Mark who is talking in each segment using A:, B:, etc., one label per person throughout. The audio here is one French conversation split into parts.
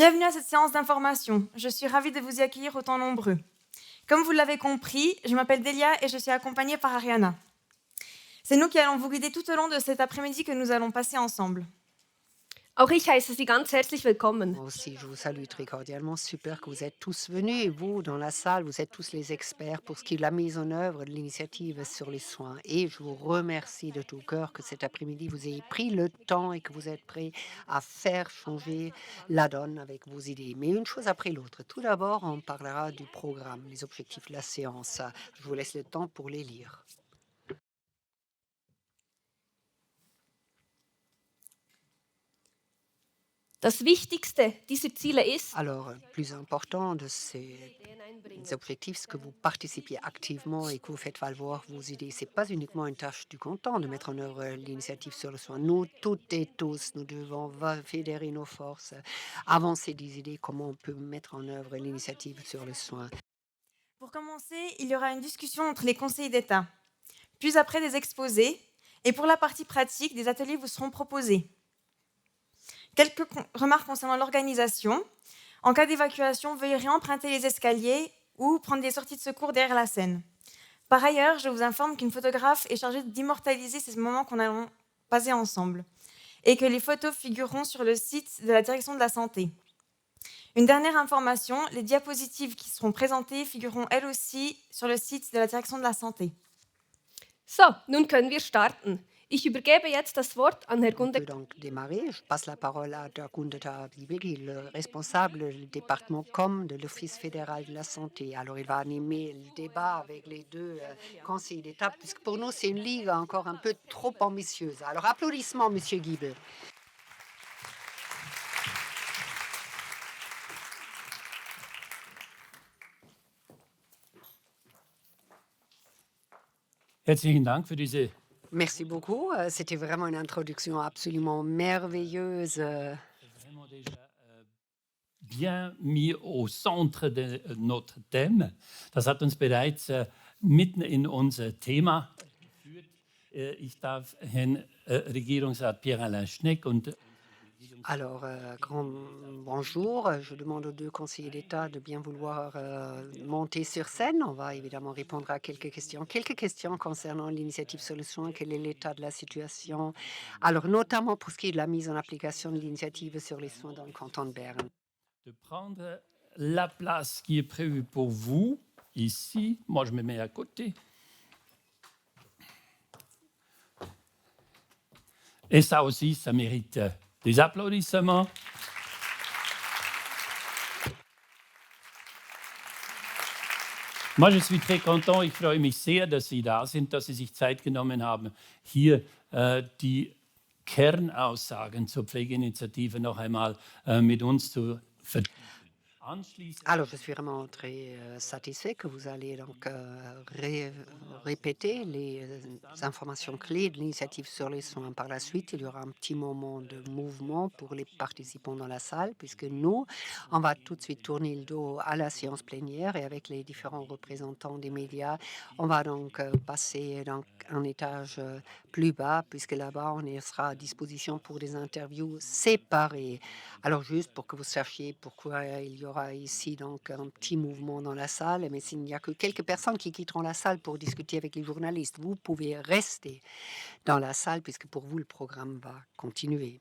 A: Bienvenue à cette séance d'information. Je suis ravie de vous y accueillir autant nombreux. Comme vous l'avez compris, je m'appelle Delia et je suis accompagnée par Ariana. C'est nous qui allons vous guider tout au long de cet après-midi que nous allons passer ensemble.
B: Auch ich heiße Sie ganz herzlich willkommen.
C: Moi aussi, je vous salue très cordialement. Super que vous êtes tous venus. Et vous, dans la salle, vous êtes tous les experts pour ce qui est de la mise en œuvre de l'initiative sur les soins. Et je vous remercie de tout cœur que cet après-midi, vous ayez pris le temps et que vous êtes prêts à faire changer la donne avec vos idées. Mais une chose après l'autre. Tout d'abord, on parlera du programme, les objectifs de la séance. Je vous laisse le temps pour les lire.
B: Das Wichtigste dieser Ziele ist,
C: Alors, le plus important de ces objectifs, c'est que vous participiez activement et que vous faites valoir vos idées. Ce n'est pas uniquement une tâche du canton de mettre en œuvre l'initiative sur le soin. Nous, toutes et tous, nous devons fédérer nos forces, avancer des idées, comment on peut mettre en œuvre l'initiative sur le soin.
A: Pour commencer, il y aura une discussion entre les conseillers d'État. Puis après, des exposés. Et pour la partie pratique, des ateliers vous seront proposés. Quelques remarques concernant l'organisation. En cas d'évacuation, veuillez réemprunter les escaliers ou prendre des sorties de secours derrière la scène. Par ailleurs, je vous informe qu'une photographe est chargée d'immortaliser ces moments qu'on allons passer ensemble et que les photos figureront sur le site de la direction de la santé. Une dernière information, les diapositives qui seront présentées figureront elles aussi sur le site de la direction de la santé.
B: so, nun können wir starten. Ich übergebe jetzt das Wort an Herr
C: On peut
B: Gunde.
C: donc démarrer. Je passe la parole à Gundeta Bibeli, le responsable du département com de l'Office fédéral de la santé. Alors, il va animer le débat avec les deux conseillers d'État, puisque pour nous, c'est une ligue encore un peu trop ambitieuse. Alors, applaudissements, Monsieur Guibel.
D: Herzlichen Dank für diese
C: Merci beaucoup. C'était vraiment une introduction absolument merveilleuse.
D: vraiment déjà bien mis au centre de notre thème. Das hat uns bereits mitten in unser Thema geführt. Ich darf Herrn Regierungsrat Pierre-Alain Schneck und
C: Alors, grand bonjour. Je demande aux deux conseillers d'État de bien vouloir monter sur scène. On va évidemment répondre à quelques questions. Quelques questions concernant l'initiative sur le soin. Quel est l'état de la situation? Alors, notamment pour ce qui est de la mise en application de l'initiative sur les soins dans le canton de Berne.
D: de prendre la place qui est prévue pour vous ici. Moi, je me mets à côté. Et ça aussi, ça mérite des applaudissements. Moi, je suis très content. Ich freue mich sehr, dass Sie da sind, dass Sie sich Zeit genommen haben, hier die Kernaussagen zur Pflegeinitiative noch einmal mit uns zu vertiefen.
C: Alors, je suis vraiment très satisfait que vous allez donc répéter les informations clés de l'initiative sur les soins. Par la suite, il y aura un petit moment de mouvement pour les participants dans la salle, puisque nous, on va tout de suite tourner le dos à la séance plénière et avec les différents représentants des médias, on va donc passer dans un étage plus bas, puisque là-bas, on sera à disposition pour des interviews séparées. Alors, juste pour que vous sachiez pourquoi il y aura ici donc un petit mouvement dans la salle, mais s'il n'y a que quelques personnes qui quitteront la salle pour discuter avec les journalistes, vous pouvez rester dans la salle puisque pour vous, le programme va continuer.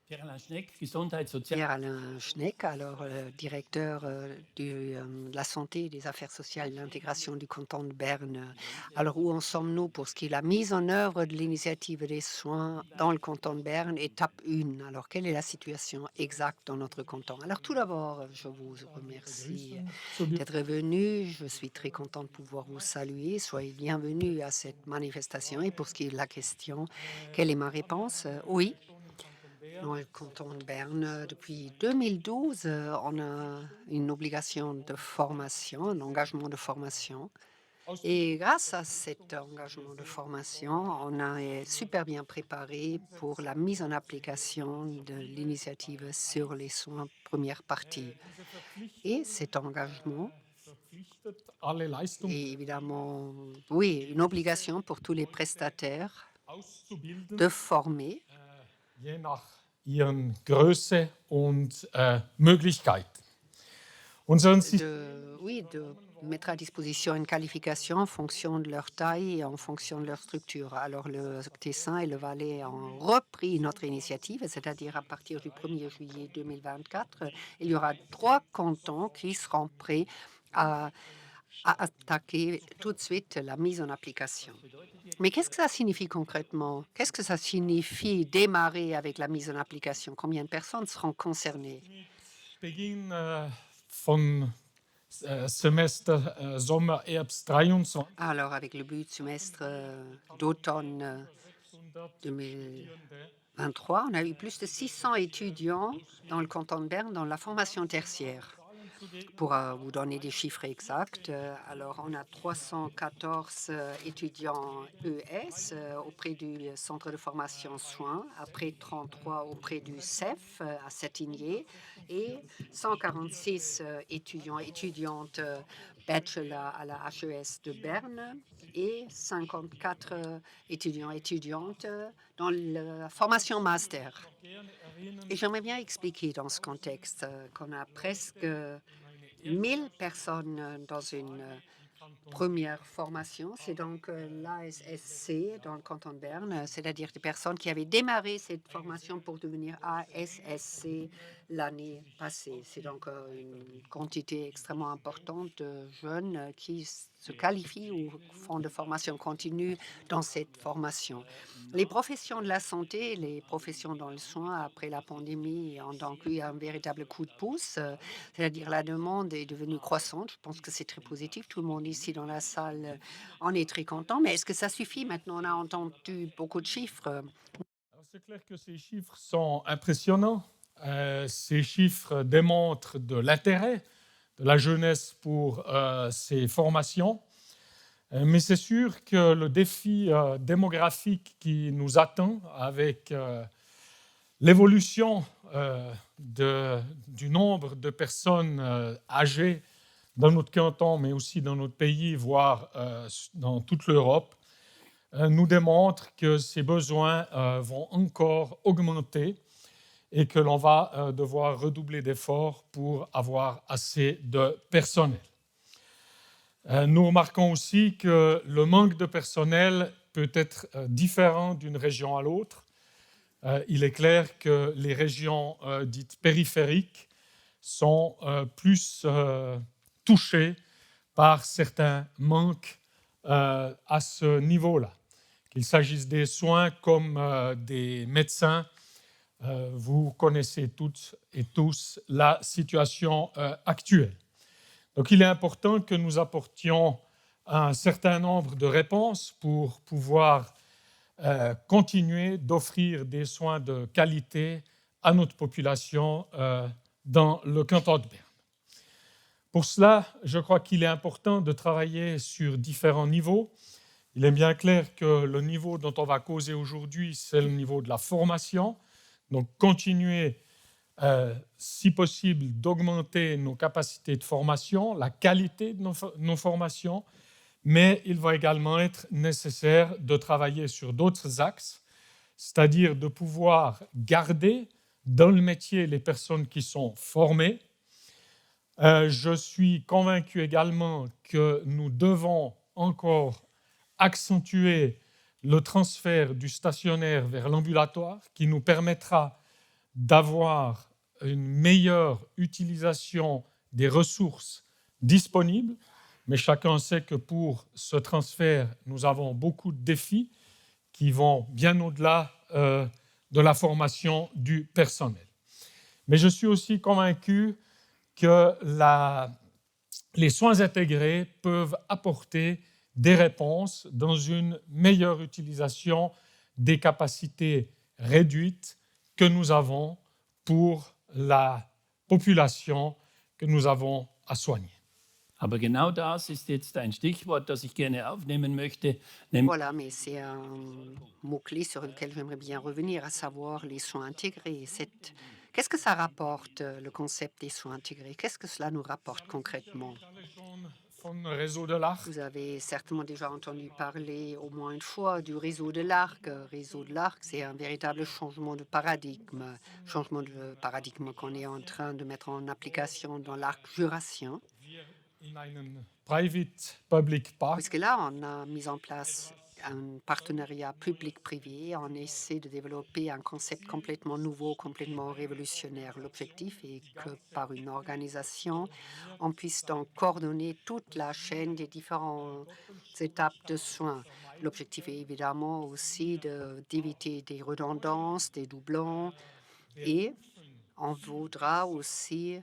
D: Pierre-Alain Schneck, Gesundheitssozial.
C: Pierre-Alain Schneck, alors directeur de la santé et des affaires sociales et de l'intégration du canton de Berne. Alors, où en sommes-nous pour ce qui est la mise en œuvre de l'initiative des soins dans le canton de Berne, étape 1? Alors, quelle est la situation exacte dans notre canton? Alors, tout d'abord, je vous remercie d'être venu. Je suis très content de pouvoir vous saluer. Soyez bienvenus à cette manifestation. Et pour ce qui est de la question, quelle est ma réponse? Oui. Dans le canton de Berne, depuis 2012, on a une obligation de formation, un engagement de formation. Et grâce à cet engagement de formation, on est super bien préparé pour la mise en application de l'initiative sur les soins première partie. Et cet engagement est évidemment, oui, une obligation pour tous les prestataires de former
E: ihren Größe und Möglichkeiten. Unseren
C: De mettre à disposition une qualification en fonction de leur taille et en fonction de leur structure. Alors, le Tessin et le Valais ont repris notre initiative, c'est-à-dire à partir du 1er juillet 2024, il y aura 3 cantons qui seront prêts à attaquer tout de suite la mise en application. Mais qu'est-ce que ça signifie concrètement? Qu'est-ce que ça signifie démarrer avec la mise en application? Combien de personnes seront concernées?
E: Beginn von Semester Sommer, Herbst 23.
C: Alors, avec le but du semestre d'automne 2023, on a eu plus de 600 étudiants dans le canton de Berne dans la formation tertiaire. Pour vous donner des chiffres exacts, alors on a 314 étudiants ES auprès du centre de formation soins, après 33 auprès du CEF à Sétigné et 146 étudiants et étudiantes bachelor à la HES de Berne et 54 étudiants et étudiantes dans la formation master. Et j'aimerais bien expliquer dans ce contexte qu'on a presque 1000 personnes dans une première formation. C'est donc l'ASSC dans le canton de Berne, c'est-à-dire des personnes qui avaient démarré cette formation pour devenir ASSC l'année passée. C'est donc une quantité extrêmement importante de jeunes qui se qualifient ou font de formation continue dans cette formation. Les professions de la santé, les professions dans le soin après la pandémie ont donc eu un véritable coup de pouce, c'est-à-dire la demande est devenue croissante. Je pense que c'est très positif. Tout le monde ici dans la salle en est très content. Mais est-ce que ça suffit? Maintenant, on a entendu beaucoup de chiffres.
E: Alors, c'est clair que ces chiffres sont impressionnants. Ces chiffres démontrent de l'intérêt de la jeunesse pour ces formations. Mais c'est sûr que le défi démographique qui nous attend avec l'évolution du nombre de personnes âgées dans notre canton, mais aussi dans notre pays, voire dans toute l'Europe, nous démontre que ces besoins vont encore augmenter et que l'on va devoir redoubler d'efforts pour avoir assez de personnel. Nous remarquons aussi que le manque de personnel peut être différent d'une région à l'autre. Il est clair que les régions dites périphériques sont plus touchées par certains manques à ce niveau-là. Qu'il s'agisse des soins comme des médecins, vous connaissez toutes et tous la situation actuelle. Donc il est important que nous apportions un certain nombre de réponses pour pouvoir continuer d'offrir des soins de qualité à notre population dans le canton de Berne. Pour cela, je crois qu'il est important de travailler sur différents niveaux. Il est bien clair que le niveau dont on va causer aujourd'hui, c'est le niveau de la formation. Donc continuer, si possible, d'augmenter nos capacités de formation, la qualité de nos formations, mais il va également être nécessaire de travailler sur d'autres axes, c'est-à-dire de pouvoir garder dans le métier les personnes qui sont formées. Je suis convaincu également que nous devons encore accentuer le transfert du stationnaire vers l'ambulatoire qui nous permettra d'avoir une meilleure utilisation des ressources disponibles. Mais chacun sait que pour ce transfert, nous avons beaucoup de défis qui vont bien au-delà de la formation du personnel. Mais je suis aussi convaincu que les soins intégrés peuvent apporter des réponses dans une meilleure utilisation des capacités réduites que nous avons pour la population que nous avons à soigner.
D: Aber genau das ist jetzt ein Stichwort, das ich gerne aufnehmen möchte.
C: Voilà, mais c'est un mot-clé sur lequel j'aimerais bien revenir, à savoir les soins intégrés. Qu'est-ce que ça rapporte, le concept des soins intégrés? Qu'est-ce que cela nous rapporte concrètement?
E: van Réseau de l'Arc.
C: Vous avez certainement déjà entendu parler au moins une fois du réseau de l'Arc. Réseau de l'Arc, c'est un véritable changement de paradigme qu'on est en train de mettre en application dans l'arc jurassien.
E: In einen private-public park.
C: Puisque là, on a mis en place un partenariat public-privé. On essaie de développer un concept complètement nouveau, complètement révolutionnaire. L'objectif est que par une organisation, on puisse donc coordonner toute la chaîne des différentes étapes de soins. L'objectif est évidemment aussi d'éviter des redondances, des doublons, et on voudra aussi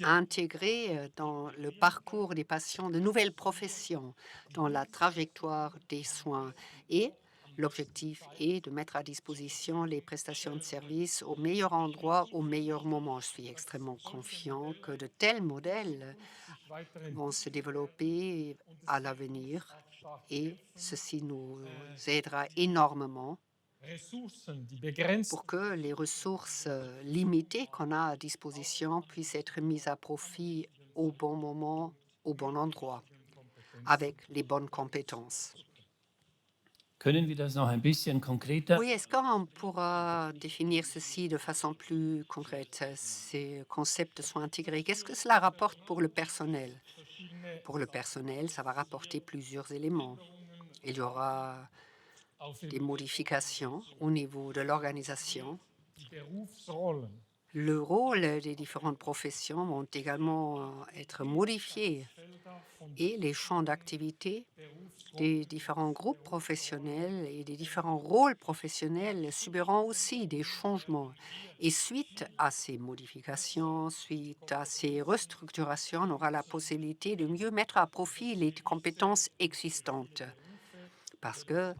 C: intégrer dans le parcours des patients de nouvelles professions dans la trajectoire des soins. Et l'objectif est de mettre à disposition les prestations de services au meilleur endroit, au meilleur moment. Je suis extrêmement confiant que de tels modèles vont se développer à l'avenir et ceci nous aidera énormément
E: Ressourcen die begrenzt
C: pour que les ressources limitées qu'on a à disposition puissent être mises à profit au bon moment, au bon endroit, avec les bonnes compétences.
D: Können wir das noch ein bisschen konkreter?
C: Oui, est-ce qu'on pourra définir ceci de façon plus concrète? Ces concepts sont intégrés. Qu'est-ce que cela rapporte pour le personnel? Pour le personnel, ça va rapporter plusieurs éléments. Il y aura des modifications au niveau de l'organisation.
E: die Berufsrollen
C: Le rôle des différentes professions vont également être modifiés et les champs d'activité des différents groupes professionnels et des différents rôles professionnels subiront aussi des changements. Et suite à ces modifications, suite à ces restructurations, on aura la possibilité de mieux mettre à profit les compétences existantes. Parce que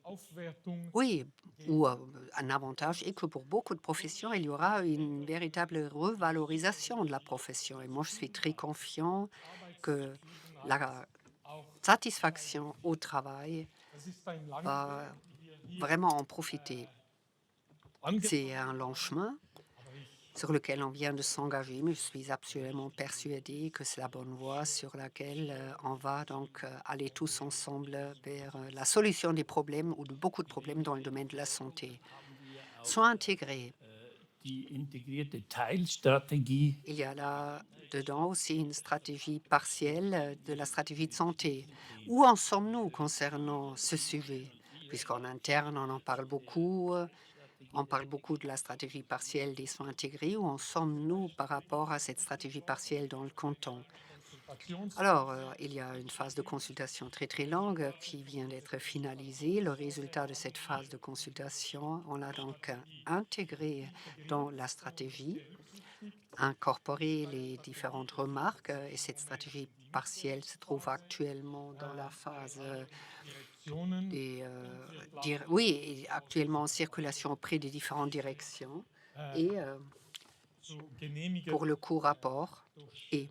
E: Aufwertung
C: oui, ou un avantage est que pour beaucoup de professions, il y aura une véritable revalorisation de la profession. Et moi, je suis très confiant que la satisfaction au travail
E: das ist ein Land,
C: va vraiment en profiter. C'est un long chemin sur lequel on vient de s'engager, mais je suis absolument persuadée que c'est la bonne voie sur laquelle on va donc aller tous ensemble vers la solution des problèmes ou de beaucoup de problèmes dans le domaine de la santé. Soins intégrés.
D: Die integrierte Teilstrategie.
C: Il y a là-dedans aussi une stratégie partielle de la stratégie de santé. Où en sommes-nous concernant ce sujet? Puisqu'en interne, on en parle beaucoup. On parle beaucoup de la stratégie partielle des soins intégrés. Où en sommes-nous par rapport à cette stratégie partielle dans le canton? Alors, il y a une phase de consultation très, très longue qui vient d'être finalisée. Le résultat de cette phase de consultation, on l'a donc intégré dans la stratégie, incorporé les différentes remarques et cette stratégie partielle se trouve actuellement dans la phase actuellement en circulation auprès des différentes directions et pour le co-rapport. Et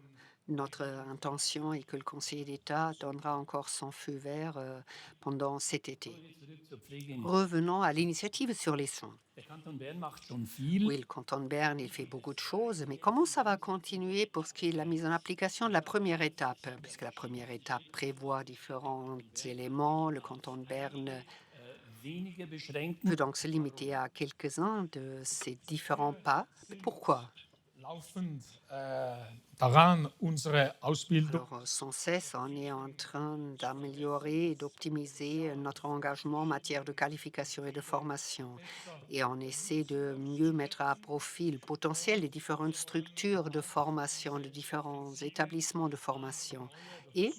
C: notre intention est que le Conseil d'État donnera encore son feu vert pendant cet été.
D: Zurück zur Pflege.
C: Revenons à l'initiative sur les soins.
D: Der Kanton Bern macht schon viel.
C: Oui, le canton de Berne, il fait beaucoup de choses, mais comment ça va continuer pour ce qui est de la mise en application de la première étape? Puisque la première étape prévoit différents éléments, le canton de Berne
D: Wenige beschränken.
C: peut donc se limiter à quelques-uns de ces différents pas. Pourquoi?
E: laufend daran, unsere Ausbildung
C: Alors, sans cesse, on est en train d'améliorer et d'optimiser notre engagement en matière de qualification et de formation. Et on essaie de mieux mettre à profit le potentiel des différentes structures de formation, de différents établissements de formation. Et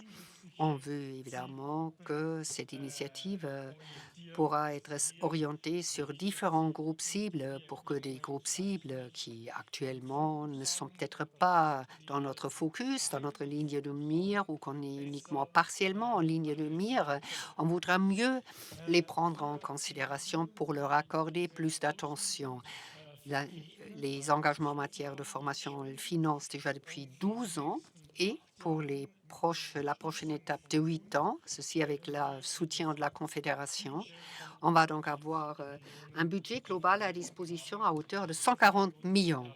C: on veut évidemment que cette initiative pourra être orientée sur différents groupes cibles pour que des groupes cibles qui actuellement ne sont peut-être pas dans notre focus, dans notre ligne de mire ou qu'on est uniquement partiellement en ligne de mire, on voudra mieux les prendre en considération pour leur accorder plus d'attention. Les engagements en matière de formation, on le finance déjà depuis 12 ans et pour la prochaine étape de 8 ans, ceci avec le soutien de la Confédération, on va donc avoir un budget global à disposition à hauteur de 140 millions.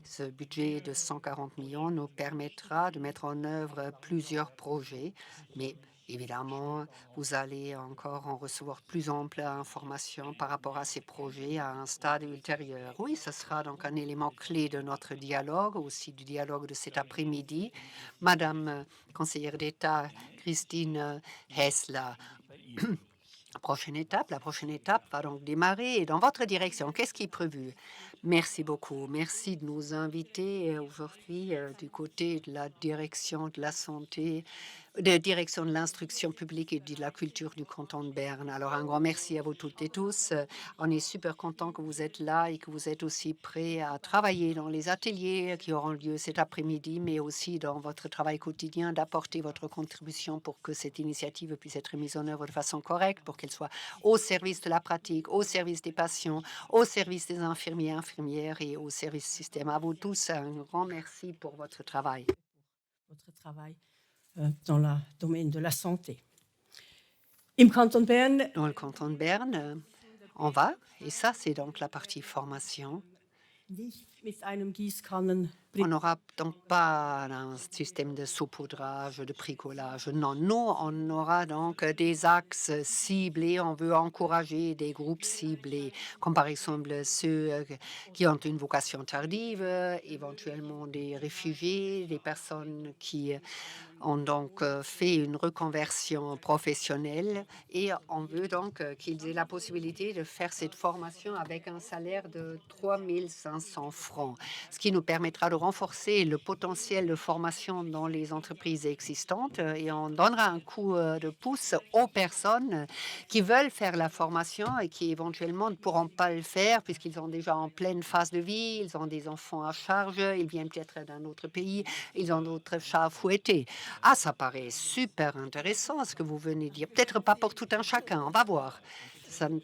C: Ce budget de 140 millions nous permettra de mettre en œuvre plusieurs projets, mais évidemment, vous allez encore en recevoir plus ample information par rapport à ces projets à un stade ultérieur. Oui, ce sera donc un élément clé de notre dialogue, aussi du dialogue de cet après-midi. Madame conseillère d'État Christine Hessler, la prochaine étape va donc démarrer dans votre direction. Qu'est-ce qui est prévu? Merci beaucoup. Merci de nous inviter aujourd'hui du côté de la direction de la santé, de direction de l'instruction publique et de la culture du canton de Berne. Alors un grand merci à vous toutes et tous. On est super content que vous êtes là et que vous êtes aussi prêts à travailler dans les ateliers qui auront lieu cet après-midi, mais aussi dans votre travail quotidien, d'apporter votre contribution pour que cette initiative puisse être mise en œuvre de façon correcte, pour qu'elle soit au service de la pratique, au service des patients, au service des infirmiers, infirmières et au service du système. À vous tous, un grand merci pour votre travail.
F: Votre travail dans le domaine de la santé. Im Kanton Bern,
C: Dans le canton de Berne, on va, et ça c'est donc la partie formation.
F: nicht mit einem Gießkannen.
C: On n'aura donc pas un système de saupoudrage, de bricolage. Non, nous, on aura donc des axes ciblés. On veut encourager des groupes ciblés, comme par exemple ceux qui ont une vocation tardive, éventuellement des réfugiés, des personnes qui ont donc fait une reconversion professionnelle et on veut donc qu'ils aient la possibilité de faire cette formation avec un salaire de 3 500 francs, ce qui nous permettra de renforcer le potentiel de formation dans les entreprises existantes et on donnera un coup de pouce aux personnes qui veulent faire la formation et qui éventuellement ne pourront pas le faire puisqu'ils sont déjà en pleine phase de vie, ils ont des enfants à charge, ils viennent peut-être d'un autre pays, ils ont d'autres chats à fouetter. Ah, ça paraît super intéressant ce que vous venez de dire. Peut-être pas pour tout un chacun, on va voir. Ça ne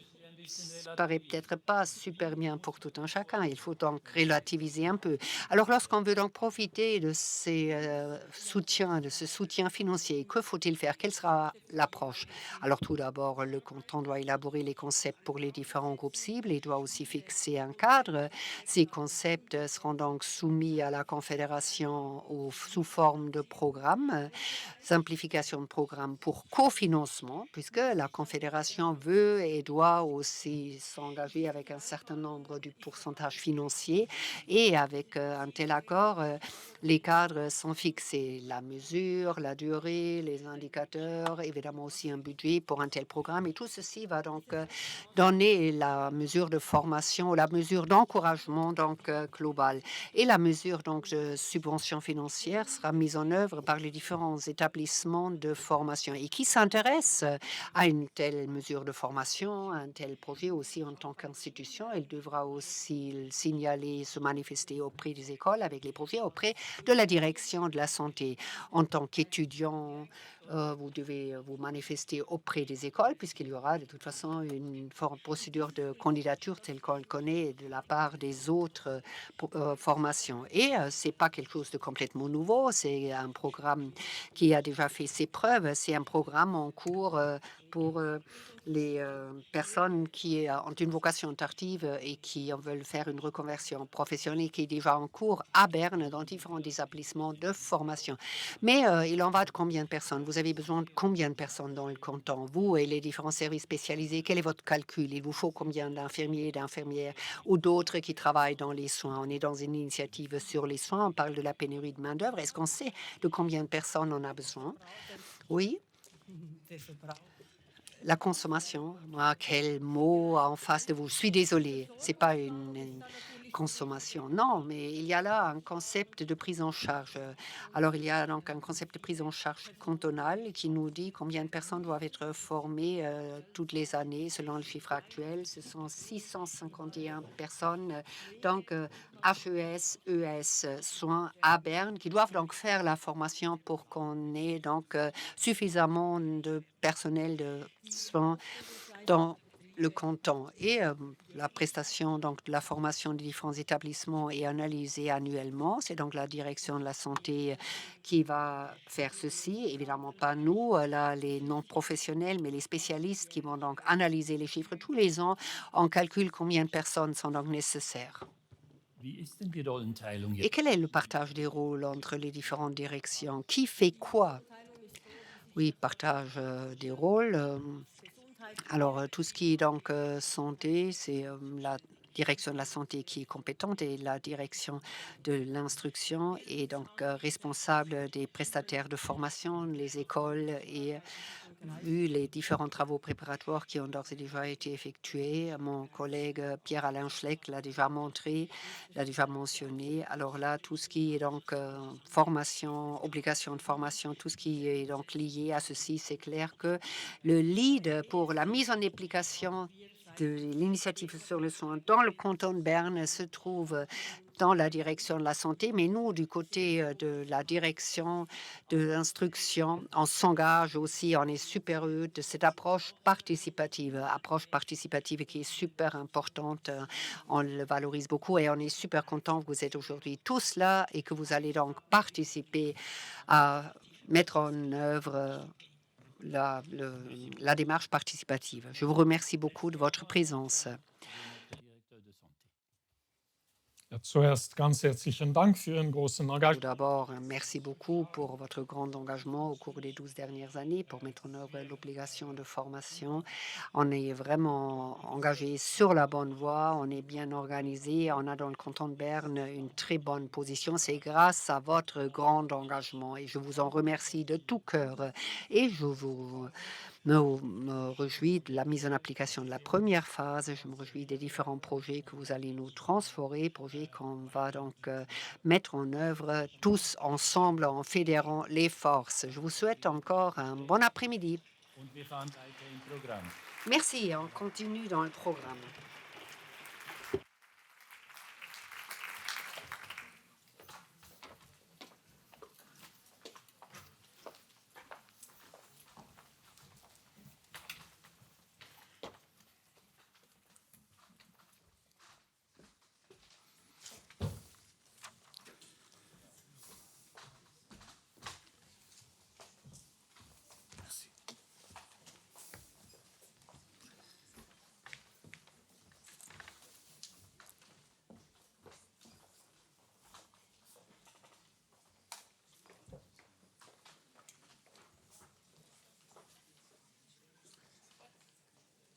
C: paraît peut-être pas super bien pour tout un chacun. Il faut donc relativiser un peu. Alors, lorsqu'on veut donc profiter de ces soutiens, de ce soutien financier, que faut-il faire? Quelle sera l'approche? Alors, tout d'abord, le canton doit élaborer les concepts pour les différents groupes cibles et doit aussi fixer un cadre. Ces concepts seront donc soumis à la Confédération sous forme de programme, simplification de programme pour cofinancement, puisque la Confédération veut et doit aussi s'engager avec un certain nombre du pourcentage financier et avec un tel accord, les cadres sont fixés, la mesure, la durée, les indicateurs, évidemment aussi un budget pour un tel programme et tout ceci va donc donner la mesure de formation, la mesure d'encouragement donc global et la mesure donc de subvention financière sera mise en œuvre par les différents établissements de formation et qui s'intéressent à une telle mesure de formation, à un tel projet aussi en tant qu'institution. Elle devra aussi le signaler, se manifester auprès des écoles avec les projets, auprès de la direction de la santé. En tant qu'étudiant, vous devez vous manifester auprès des écoles puisqu'il y aura de toute façon une procédure de candidature telle qu'on le connaît de la part des autres formations. Et c'est pas quelque chose de complètement nouveau, c'est un programme qui a déjà fait ses preuves, c'est un programme en cours pour les personnes qui ont une vocation tardive et qui veulent faire une reconversion professionnelle qui est déjà en cours à Berne dans différents établissements de formation. Mais il en va de combien de personnes? Vous avez besoin de combien de personnes dans le canton? Vous et les différents services spécialisés, quel est votre calcul? Il vous faut combien d'infirmiers, d'infirmières ou d'autres qui travaillent dans les soins? On est dans une initiative sur les soins, on parle de la pénurie de main-d'œuvre. Est-ce qu'on sait de combien de personnes on a besoin? Oui. La consommation, moi, quel mot en face de vous? Je suis désolée, c'est pas une consommation. Non, mais il y a là un concept de prise en charge. Alors, il y a donc un concept de prise en charge cantonale qui nous dit combien de personnes doivent être formées toutes les années. Selon le chiffre actuel, ce sont 651 personnes. Donc, HES, ES, soins à Berne, qui doivent donc faire la formation pour qu'on ait donc suffisamment de personnel de soins dans le canton. Et la prestation donc de la formation des différents établissements est analysée annuellement. C'est donc la direction de la santé qui va faire ceci. Évidemment pas nous, là, les non-professionnels, mais les spécialistes qui vont donc analyser les chiffres tous les ans. On calcule combien de personnes sont donc nécessaires.
D: Wie ist denn die Rollenteilung
C: Et
D: jetzt?
C: quel est le partage des rôles entre les différentes directions? Qui fait quoi? Oui, partage des rôles. Alors, tout ce qui est donc santé, c'est la direction de la santé qui est compétente et la direction de l'instruction est donc responsable des prestataires de formation, les écoles et vu les différents travaux préparatoires qui ont d'ores et déjà été effectués. Mon collègue Pierre-Alain Schleck l'a déjà montré, l'a déjà mentionné. Alors là, tout ce qui est donc formation, obligation de formation, tout ce qui est donc lié à ceci, c'est clair que le lead pour la mise en application de l'initiative sur le soin dans le canton de Berne se trouve dans la direction de la santé, mais nous, du côté de la direction de l'instruction, on s'engage aussi, on est super heureux de cette approche participative qui est super importante. On le valorise beaucoup et on est super content que vous êtes aujourd'hui tous là et que vous allez donc participer à mettre en œuvre la démarche participative. Je vous remercie beaucoup de votre présence.
D: Der Direktor de Santé.
E: Ja, zuerst ganz herzlichen Dank für Ihren großen
C: Tout
E: Engagement.
C: d'abord, merci beaucoup pour votre grand engagement au cours des 12 dernières années pour mettre en œuvre l'obligation de formation. On est vraiment engagé sur la bonne voie, on est bien organisé, on a dans le canton de Berne une très bonne position. C'est grâce à votre grand engagement et je vous en remercie de tout cœur. Et je me réjouis de la mise en application de la première phase. Je me réjouis des différents projets que vous allez nous transférer, projets qu'on va donc mettre en œuvre tous ensemble en fédérant les forces. Je vous souhaite encore un bon après-midi.
D: Und wir fahren weiter im Programm.
C: Merci, on continue dans le programme.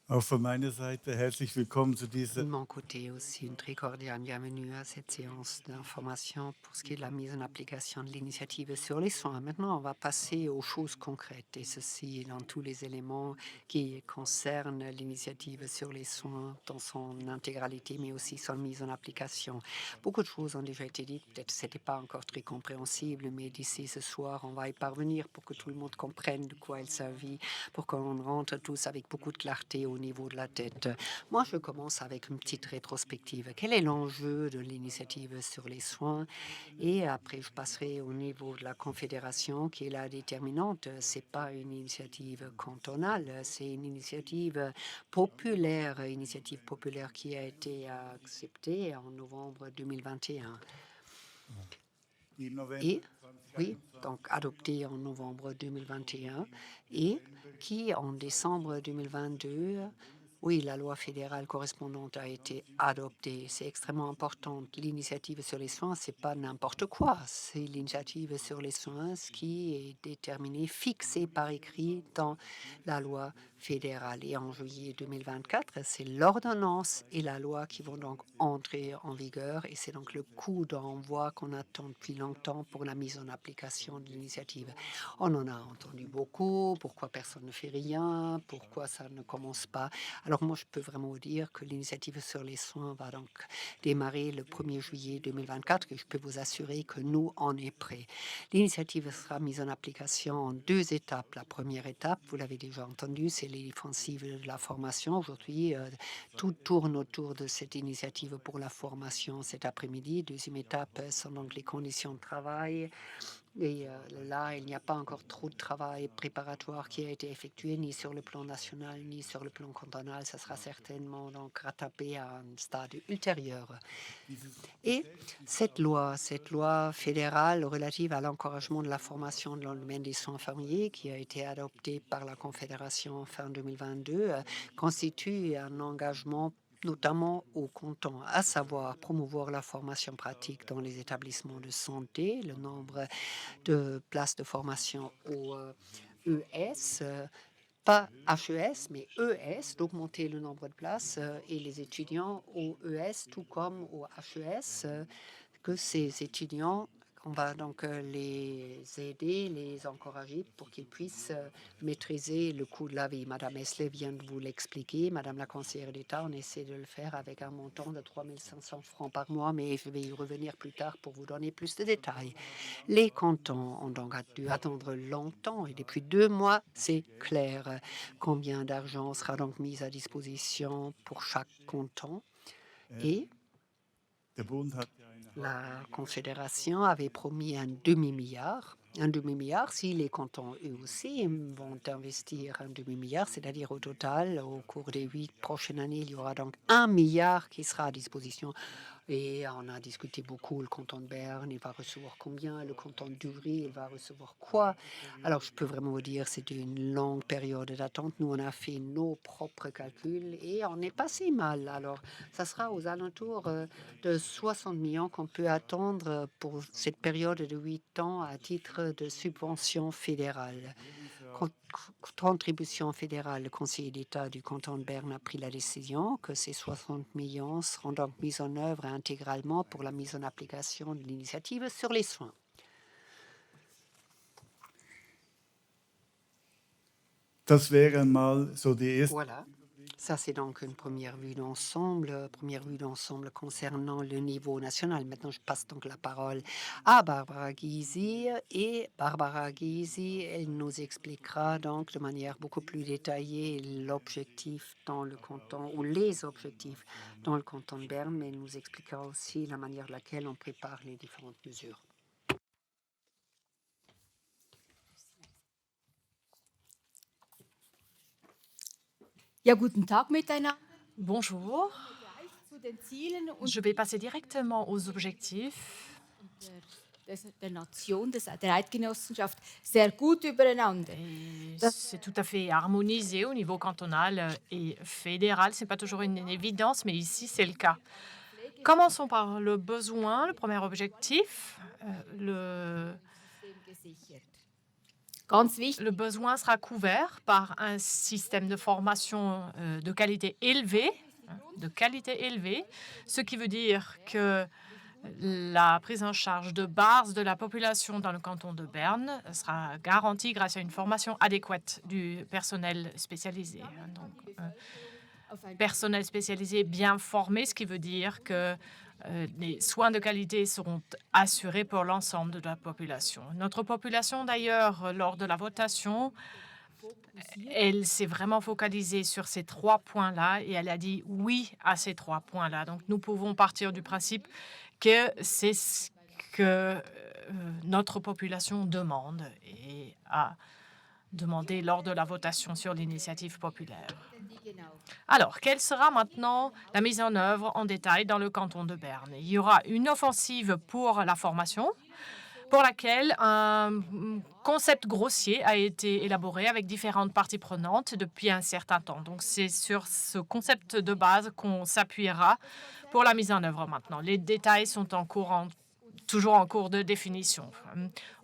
G: Auch von meiner Seite herzlich willkommen zu
C: De
G: dieser
C: mon côté aussi, une très cordiale bienvenue à cette séance d'information pour ce qui est de la mise en application de l'initiative sur les soins. Maintenant, on va passer aux choses concrètes et ceci dans tous les éléments qui concernent l'initiative sur les soins dans son intégralité, mais aussi son mise en application. Beaucoup de choses ont déjà été dites, peut-être que ce n'était pas encore très compréhensible, mais d'ici ce soir, on va y parvenir pour que tout le monde comprenne de quoi il s'agit, pour qu'on rentre tous avec beaucoup de clarté au niveau de la tête. Moi, je commence avec une petite rétrospective. Quel est l'enjeu de l'initiative sur les soins? Et après, je passerai au niveau de la Confédération, qui est la déterminante. C'est pas une initiative cantonale, c'est une initiative populaire qui a été acceptée en novembre 2021. Et oui, donc adoptée en novembre 2021 et qui en décembre 2022, oui, la loi fédérale correspondante a été adoptée. C'est extrêmement important. L'initiative sur les soins, c'est pas n'importe quoi. C'est l'initiative sur les soins, ce qui est déterminé, fixé par écrit dans la loi fédérale. Et en juillet 2024, c'est l'ordonnance et la loi qui vont donc entrer en vigueur. Et c'est donc le coup d'envoi qu'on attend depuis longtemps pour la mise en application de l'initiative. On en a entendu beaucoup. Pourquoi personne ne fait rien? Pourquoi ça ne commence pas? Alors moi, je peux vraiment vous dire que l'initiative sur les soins va donc démarrer le 1er juillet 2024 et je peux vous assurer que nous, on est prêts. L'initiative sera mise en application en 2 étapes. La première étape, vous l'avez déjà entendu, c'est l'offensive de la formation. Aujourd'hui, tout tourne autour de cette initiative pour la formation cet après-midi. Deuxième étape sont donc les conditions de travail. Et là, il n'y a pas encore trop de travail préparatoire qui a été effectué, ni sur le plan national, ni sur le plan cantonal. Ça sera certainement donc rattrapé à un stade ultérieur. Et cette loi fédérale relative à l'encouragement de la formation dans le domaine des soins infirmiers, qui a été adoptée par la Confédération fin 2022, constitue un engagement notamment au canton, à savoir promouvoir la formation pratique dans les établissements de santé, le nombre de places de formation au ES, pas HES, mais ES, d'augmenter le nombre de places et les étudiants au ES, tout comme au HES, que ces étudiants, on va donc les aider, les encourager pour qu'ils puissent maîtriser le coût de la vie. Madame Esler vient de vous l'expliquer. Madame la conseillère d'État, on essaie de le faire avec un montant de 3 500 francs par mois, mais je vais y revenir plus tard pour vous donner plus de détails. Les cantons ont donc dû attendre longtemps et depuis 2 mois, c'est clair. Combien d'argent sera donc mis à disposition pour chaque canton? Et
G: Der Bund hat ja eine
C: la Confédération avait promis un demi-milliard. Un demi-milliard, si les cantons eux aussi vont investir un demi-milliard, c'est-à-dire au total, au cours des 8 prochaines années, il y aura donc 1 milliard qui sera à disposition. Et on a discuté beaucoup, le canton de Berne, il va recevoir combien, le canton d'Uvry, il va recevoir quoi. Alors, je peux vraiment vous dire, c'était une longue période d'attente. Nous, on a fait nos propres calculs et on n'est pas si mal. Alors, ça sera aux alentours de 60 millions qu'on peut attendre pour cette période de 8 ans à titre de subvention fédérale. Contribution fédérale, le conseiller d'État du canton de Berne a pris la décision que ces 60 millions seront donc mis en œuvre intégralement pour la mise en application de l'initiative sur les soins.
G: Das wäre mal so die erste.
C: Voilà. Ça, c'est donc une première vue d'ensemble concernant le niveau national. Maintenant, je passe donc la parole à Barbara Gysi. Et Barbara Gysi, elle nous expliquera donc de manière beaucoup plus détaillée l'objectif dans le canton, ou les objectifs dans le canton de Berne, mais elle nous expliquera aussi la manière de laquelle on prépare les différentes mesures.
H: Ja, guten Tag miteinander.
I: Bonjour,
H: Zu den Zielen und
I: je vais passer directement aux objectifs.
H: der Nation, der Eidgenossenschaft sehr gut übereinander.
I: Et c'est tout à fait harmonisé au niveau cantonal et fédéral. Ce n'est pas toujours une évidence, mais ici, c'est le cas. Commençons par le besoin, le premier objectif.
H: Ganz wichtig.
I: Le besoin sera couvert par un système de formation de qualité élevée, ce qui veut dire que la prise en charge de base de la population dans le canton de Berne sera garantie grâce à une formation adéquate du personnel spécialisé. Donc, personnel spécialisé bien formé, ce qui veut dire que les soins de qualité seront assurés pour l'ensemble de la population. Notre population, d'ailleurs, lors de la votation, elle s'est vraiment focalisée sur ces 3 points-là et elle a dit oui à ces 3 points-là. Donc, nous pouvons partir du principe que c'est ce que notre population demande et a demandé lors de la votation sur l'initiative populaire. Alors, quelle sera maintenant la mise en œuvre en détail dans le canton de Berne? Il y aura une offensive pour la formation, pour laquelle un concept grossier a été élaboré avec différentes parties prenantes depuis un certain temps. Donc, c'est sur ce concept de base qu'on s'appuiera pour la mise en œuvre maintenant. Les détails sont toujours en cours de définition.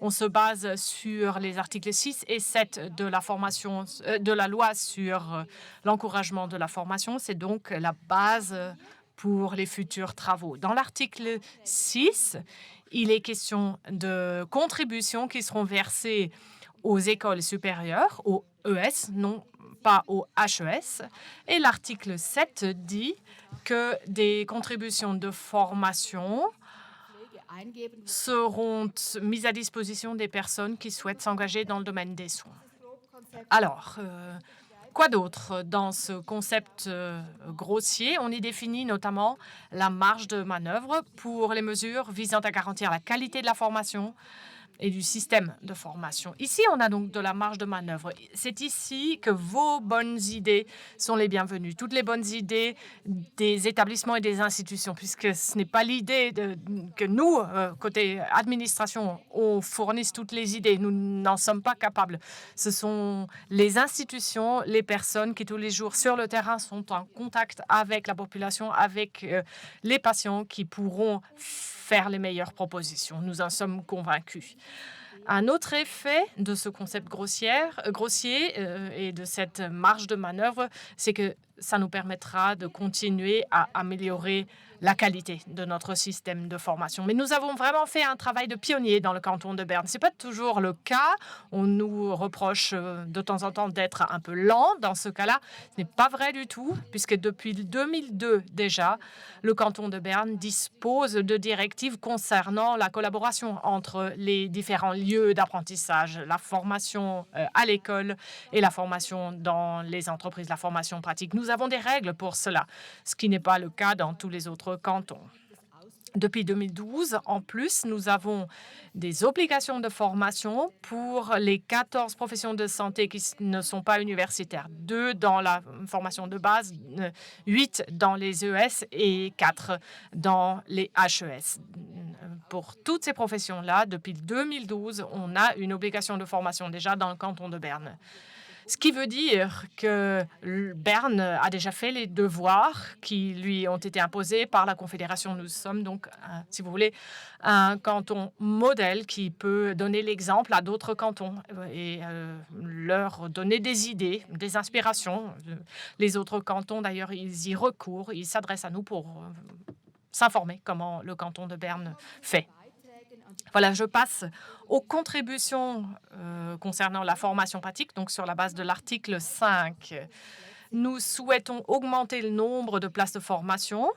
I: On se base sur les articles 6 et 7 de la loi sur l'encouragement de la formation. C'est donc la base pour les futurs travaux. Dans l'article 6, il est question de contributions qui seront versées aux écoles supérieures, aux ES, non pas aux HES. Et l'article 7 dit que des contributions de formation seront mises à disposition des personnes qui souhaitent s'engager dans le domaine des soins. Alors, quoi d'autre dans ce concept grossier? On y définit notamment la marge de manœuvre pour les mesures visant à garantir la qualité de la formation et du système de formation. Ici, on a donc de la marge de manœuvre. C'est ici que vos bonnes idées sont les bienvenues. Toutes les bonnes idées des établissements et des institutions, puisque ce n'est pas l'idée que nous, côté administration, on fournisse toutes les idées. Nous n'en sommes pas capables. Ce sont les institutions, les personnes qui tous les jours sur le terrain sont en contact avec la population, avec les patients qui pourront faire les meilleures propositions. Nous en sommes convaincus. Un autre effet de ce concept grossier et de cette marge de manœuvre, c'est que ça nous permettra de continuer à améliorer la qualité de notre système de formation. Mais nous avons vraiment fait un travail de pionnier dans le canton de Berne. Ce n'est pas toujours le cas. On nous reproche de temps en temps d'être un peu lent dans ce cas-là. Ce n'est pas vrai du tout, puisque depuis 2002 déjà, le canton de Berne dispose de directives concernant la collaboration entre les différents lieux d'apprentissage, la formation à l'école et la formation dans les entreprises, la formation pratique. Nous avons des règles pour cela, ce qui n'est pas le cas dans tous les autres cantons. Depuis 2012, en plus, nous avons des obligations de formation pour les 14 professions de santé qui ne sont pas universitaires, 2 dans la formation de base, 8 dans les ES et 4 dans les HES. Pour toutes ces professions-là, depuis 2012, on a une obligation de formation déjà dans le canton de Berne. Ce qui veut dire que Berne a déjà fait les devoirs qui lui ont été imposés par la Confédération. Nous sommes donc, si vous voulez, un canton modèle qui peut donner l'exemple à d'autres cantons et leur donner des idées, des inspirations. Les autres cantons, d'ailleurs, ils y recourent, ils s'adressent à nous pour s'informer comment le canton de Berne fait. Voilà, je passe aux contributions concernant la formation pratique, donc sur la base de l'article 5. Nous souhaitons augmenter le nombre de places de formation.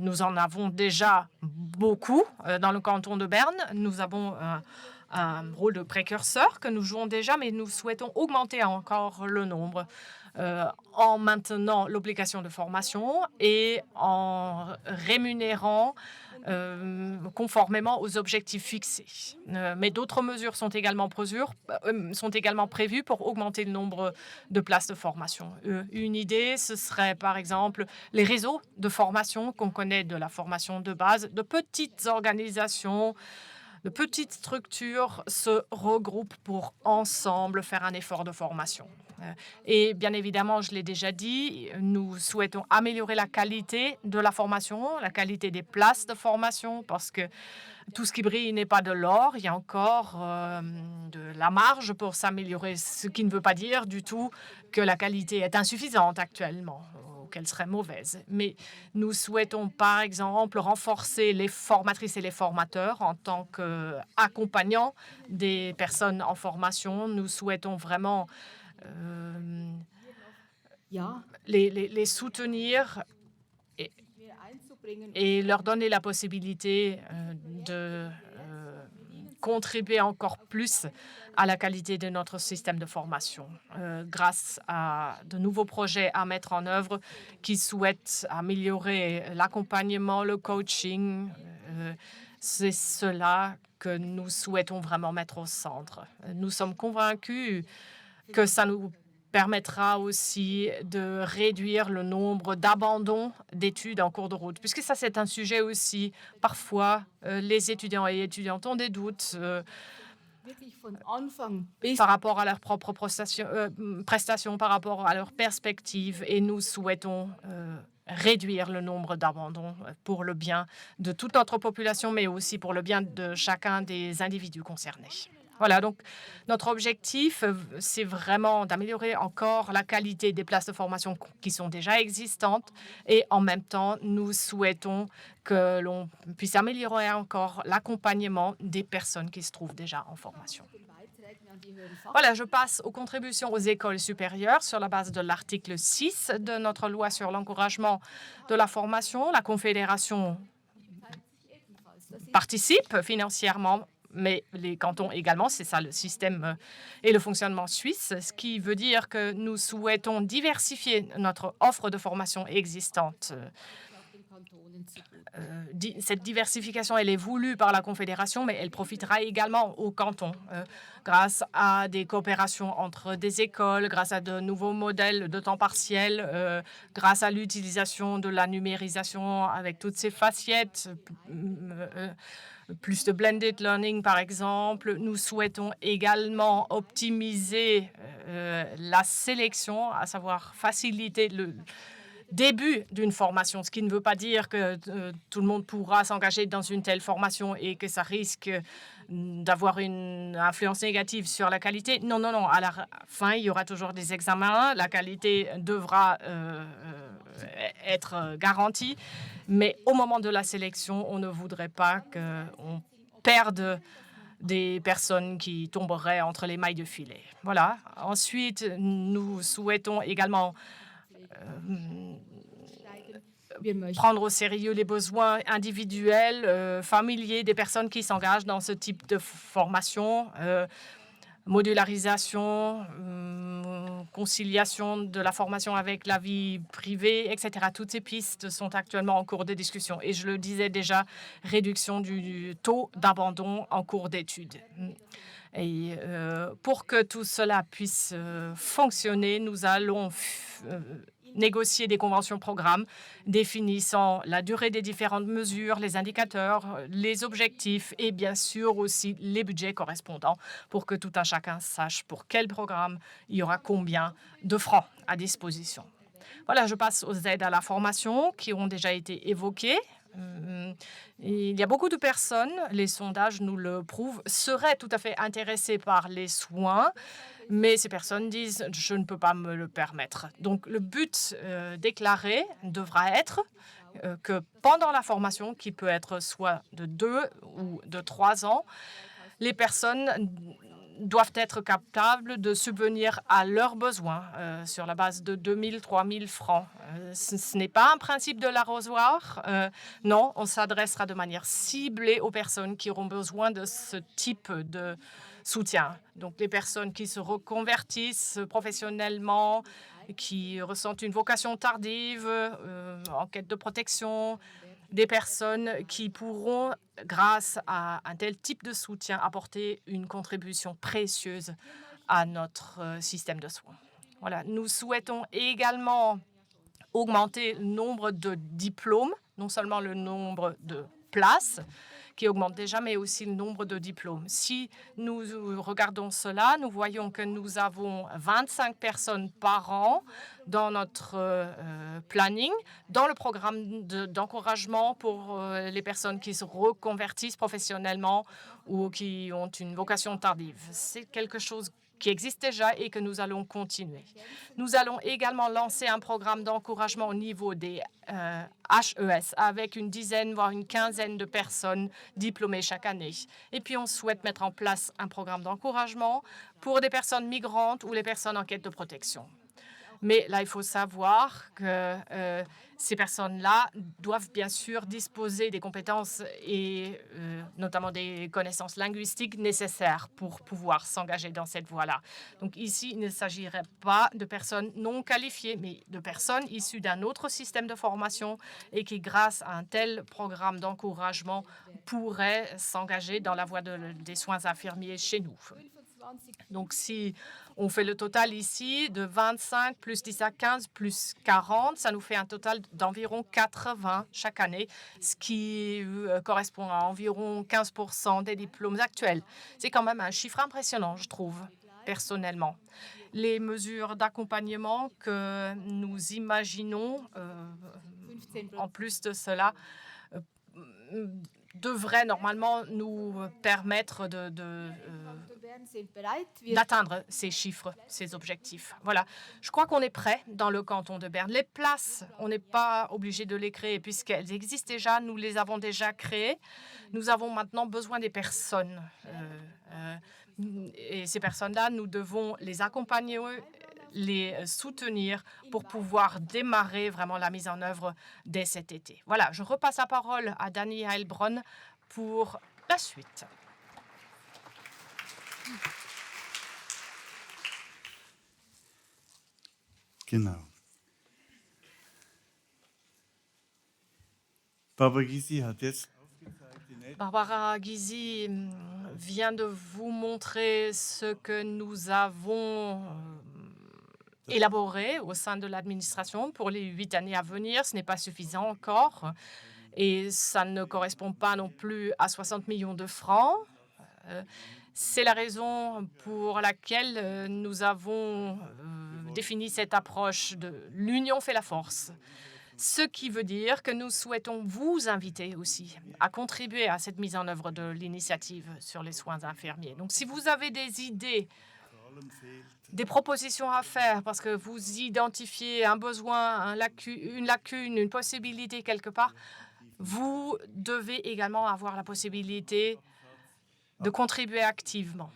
I: Nous en avons déjà beaucoup dans le canton de Berne. Nous avons un rôle de précurseur que nous jouons déjà, mais nous souhaitons augmenter encore le nombre en maintenant l'obligation de formation et en rémunérant conformément aux objectifs fixés. Mais d'autres mesures sont également prévues pour augmenter le nombre de places de formation. Une idée, ce serait par exemple les réseaux de formation qu'on connaît de la formation de base, de petites organisations, de petites structures se regroupent pour ensemble faire un effort de formation. Et bien évidemment, je l'ai déjà dit, nous souhaitons améliorer la qualité de la formation, la qualité des places de formation, parce que tout ce qui brille n'est pas de l'or. Il y a encore de la marge pour s'améliorer, ce qui ne veut pas dire du tout que la qualité est insuffisante actuellement, qu'elle serait mauvaise. Mais nous souhaitons, par exemple, renforcer les formatrices et les formateurs en tant qu'accompagnants des personnes en formation. Nous souhaitons vraiment les soutenir et leur donner la possibilité de contribuer encore plus à la qualité de notre système de formation grâce à de nouveaux projets à mettre en œuvre qui souhaitent améliorer l'accompagnement, le coaching. C'est cela que nous souhaitons vraiment mettre au centre. Nous sommes convaincus que ça nous permettra aussi de réduire le nombre d'abandons d'études en cours de route, puisque ça, c'est un sujet aussi. Parfois, les étudiants et étudiantes ont des doutes par rapport à leurs propres prestations, par rapport à leurs perspectives, et nous souhaitons réduire le nombre d'abandons pour le bien de toute notre population, mais aussi pour le bien de chacun des individus concernés. Voilà, donc notre objectif, c'est vraiment d'améliorer encore la qualité des places de formation qui sont déjà existantes et en même temps, nous souhaitons que l'on puisse améliorer encore l'accompagnement des personnes qui se trouvent déjà en formation. Voilà, je passe aux contributions aux écoles supérieures sur la base de l'article 6 de notre loi sur l'encouragement de la formation. La Confédération participe financièrement, mais les cantons également, c'est ça le système et le fonctionnement suisse, ce qui veut dire que nous souhaitons diversifier notre offre de formation existante. Cette diversification, elle est voulue par la Confédération, mais elle profitera également aux cantons, grâce à des coopérations entre des écoles, grâce à de nouveaux modèles de temps partiel, grâce à l'utilisation de la numérisation avec toutes ses facettes, plus de blended learning, par exemple. Nous souhaitons également optimiser la sélection, à savoir faciliter le début d'une formation, ce qui ne veut pas dire que tout le monde pourra s'engager dans une telle formation et que ça risque d'avoir une influence négative sur la qualité. Non, non, non. À la fin, il y aura toujours des examens. La qualité devra être garantie. Mais au moment de la sélection, on ne voudrait pas qu'on perde des personnes qui tomberaient entre les mailles de filet. Voilà. Ensuite, nous souhaitons également prendre au sérieux les besoins individuels, familiers des personnes qui s'engagent dans ce type de formation, modularisation, conciliation de la formation avec la vie privée, etc. Toutes ces pistes sont actuellement en cours de discussion. Et je le disais déjà, réduction du taux d'abandon en cours d'études. Et pour que tout cela puisse fonctionner, nous allons négocier des conventions programmes définissant la durée des différentes mesures, les indicateurs, les objectifs et bien sûr aussi les budgets correspondants pour que tout un chacun sache pour quel programme il y aura combien de francs à disposition. Voilà, je passe aux aides à la formation qui ont déjà été évoquées. Il y a beaucoup de personnes, les sondages nous le prouvent, seraient tout à fait intéressées par les soins, mais ces personnes disent « je ne peux pas me le permettre ». Donc le but déclaré devra être que pendant la formation, qui peut être soit de 2 ou de 3 ans, les personnes doivent être capables de subvenir à leurs besoins sur la base de 2 000, 3 000 francs. Ce n'est pas un principe de l'arrosoir. Non, on s'adressera de manière ciblée aux personnes qui auront besoin de ce type de soutien. Donc, les personnes qui se reconvertissent professionnellement, qui ressentent une vocation tardive, en quête de protection, des personnes qui pourront, grâce à un tel type de soutien, apporter une contribution précieuse à notre système de soins. Voilà. Nous souhaitons également augmenter le nombre de diplômes, non seulement le nombre de places, qui augmente déjà, mais aussi le nombre de diplômes. Si nous regardons cela, nous voyons que nous avons 25 personnes par an dans notre planning, dans le programme d'encouragement pour les personnes qui se reconvertissent professionnellement ou qui ont une vocation tardive. C'est quelque chose qui existe déjà et que nous allons continuer. Nous allons également lancer un programme d'encouragement au niveau des HES avec une dizaine, voire une quinzaine de personnes diplômées chaque année. Et puis, on souhaite mettre en place un programme d'encouragement pour des personnes migrantes ou les personnes en quête de protection. Mais là, il faut savoir que ces personnes-là doivent bien sûr disposer des compétences et notamment des connaissances linguistiques nécessaires pour pouvoir s'engager dans cette voie-là. Donc ici, il ne s'agirait pas de personnes non qualifiées, mais de personnes issues d'un autre système de formation et qui, grâce à un tel programme d'encouragement, pourraient s'engager dans la voie des soins infirmiers chez nous. Donc, si on fait le total ici de 25 plus 10 à 15 plus 40, ça nous fait un total d'environ 80 chaque année, ce qui correspond à environ 15% des diplômes actuels. C'est quand même un chiffre impressionnant, je trouve, personnellement. Les mesures d'accompagnement que nous imaginons, en plus de cela, devrait normalement nous permettre d'atteindre ces chiffres, ces objectifs. Voilà. Je crois qu'on est prêt dans le canton de Berne. Les places, on n'est pas obligé de les créer puisqu'elles existent déjà. Nous les avons déjà créées. Nous avons maintenant besoin des personnes. Et ces personnes-là, nous devons les accompagner, les soutenir pour pouvoir démarrer vraiment la mise en œuvre dès cet été. Voilà, je repasse la parole à Dani Heilbronn pour la suite.
G: Genau. Barbara Gysi hat jetzt aufgezeigt, in etwa
I: Barbara Gysi vient de vous montrer ce que nous avons élaboré au sein de l'administration pour les 8 années à venir. Ce n'est pas suffisant encore et ça ne correspond pas non plus à 60 millions de francs. C'est la raison pour laquelle nous avons défini cette approche de l'union fait la force. Ce qui veut dire que nous souhaitons vous inviter aussi à contribuer à cette mise en œuvre de l'initiative sur les soins infirmiers. Donc, si vous avez des idées, des propositions à faire parce que vous identifiez un besoin, une lacune, une possibilité quelque part, vous devez également avoir la possibilité de contribuer activement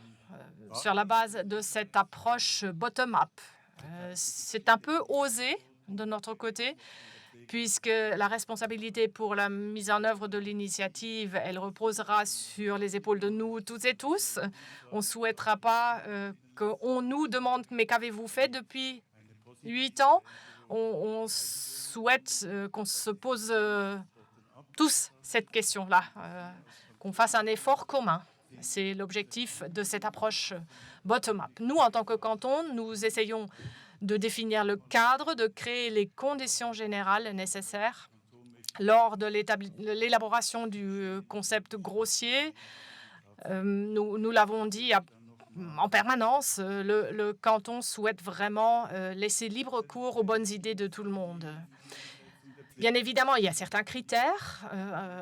I: sur la base de cette approche bottom-up. C'est un peu osé de notre côté, puisque la responsabilité pour la mise en œuvre de l'initiative, elle reposera sur les épaules de nous toutes et tous. On ne souhaitera pas qu'on nous demande « mais qu'avez-vous fait depuis 8 ans ?» On souhaite qu'on se pose tous cette question-là, qu'on fasse un effort commun. C'est l'objectif de cette approche bottom-up. Nous, en tant que canton, nous essayons de définir le cadre, de créer les conditions générales nécessaires lors de l'élaboration du concept grossier. Nous l'avons dit en permanence, le canton souhaite vraiment laisser libre cours aux bonnes idées de tout le monde. Bien évidemment, il y a certains critères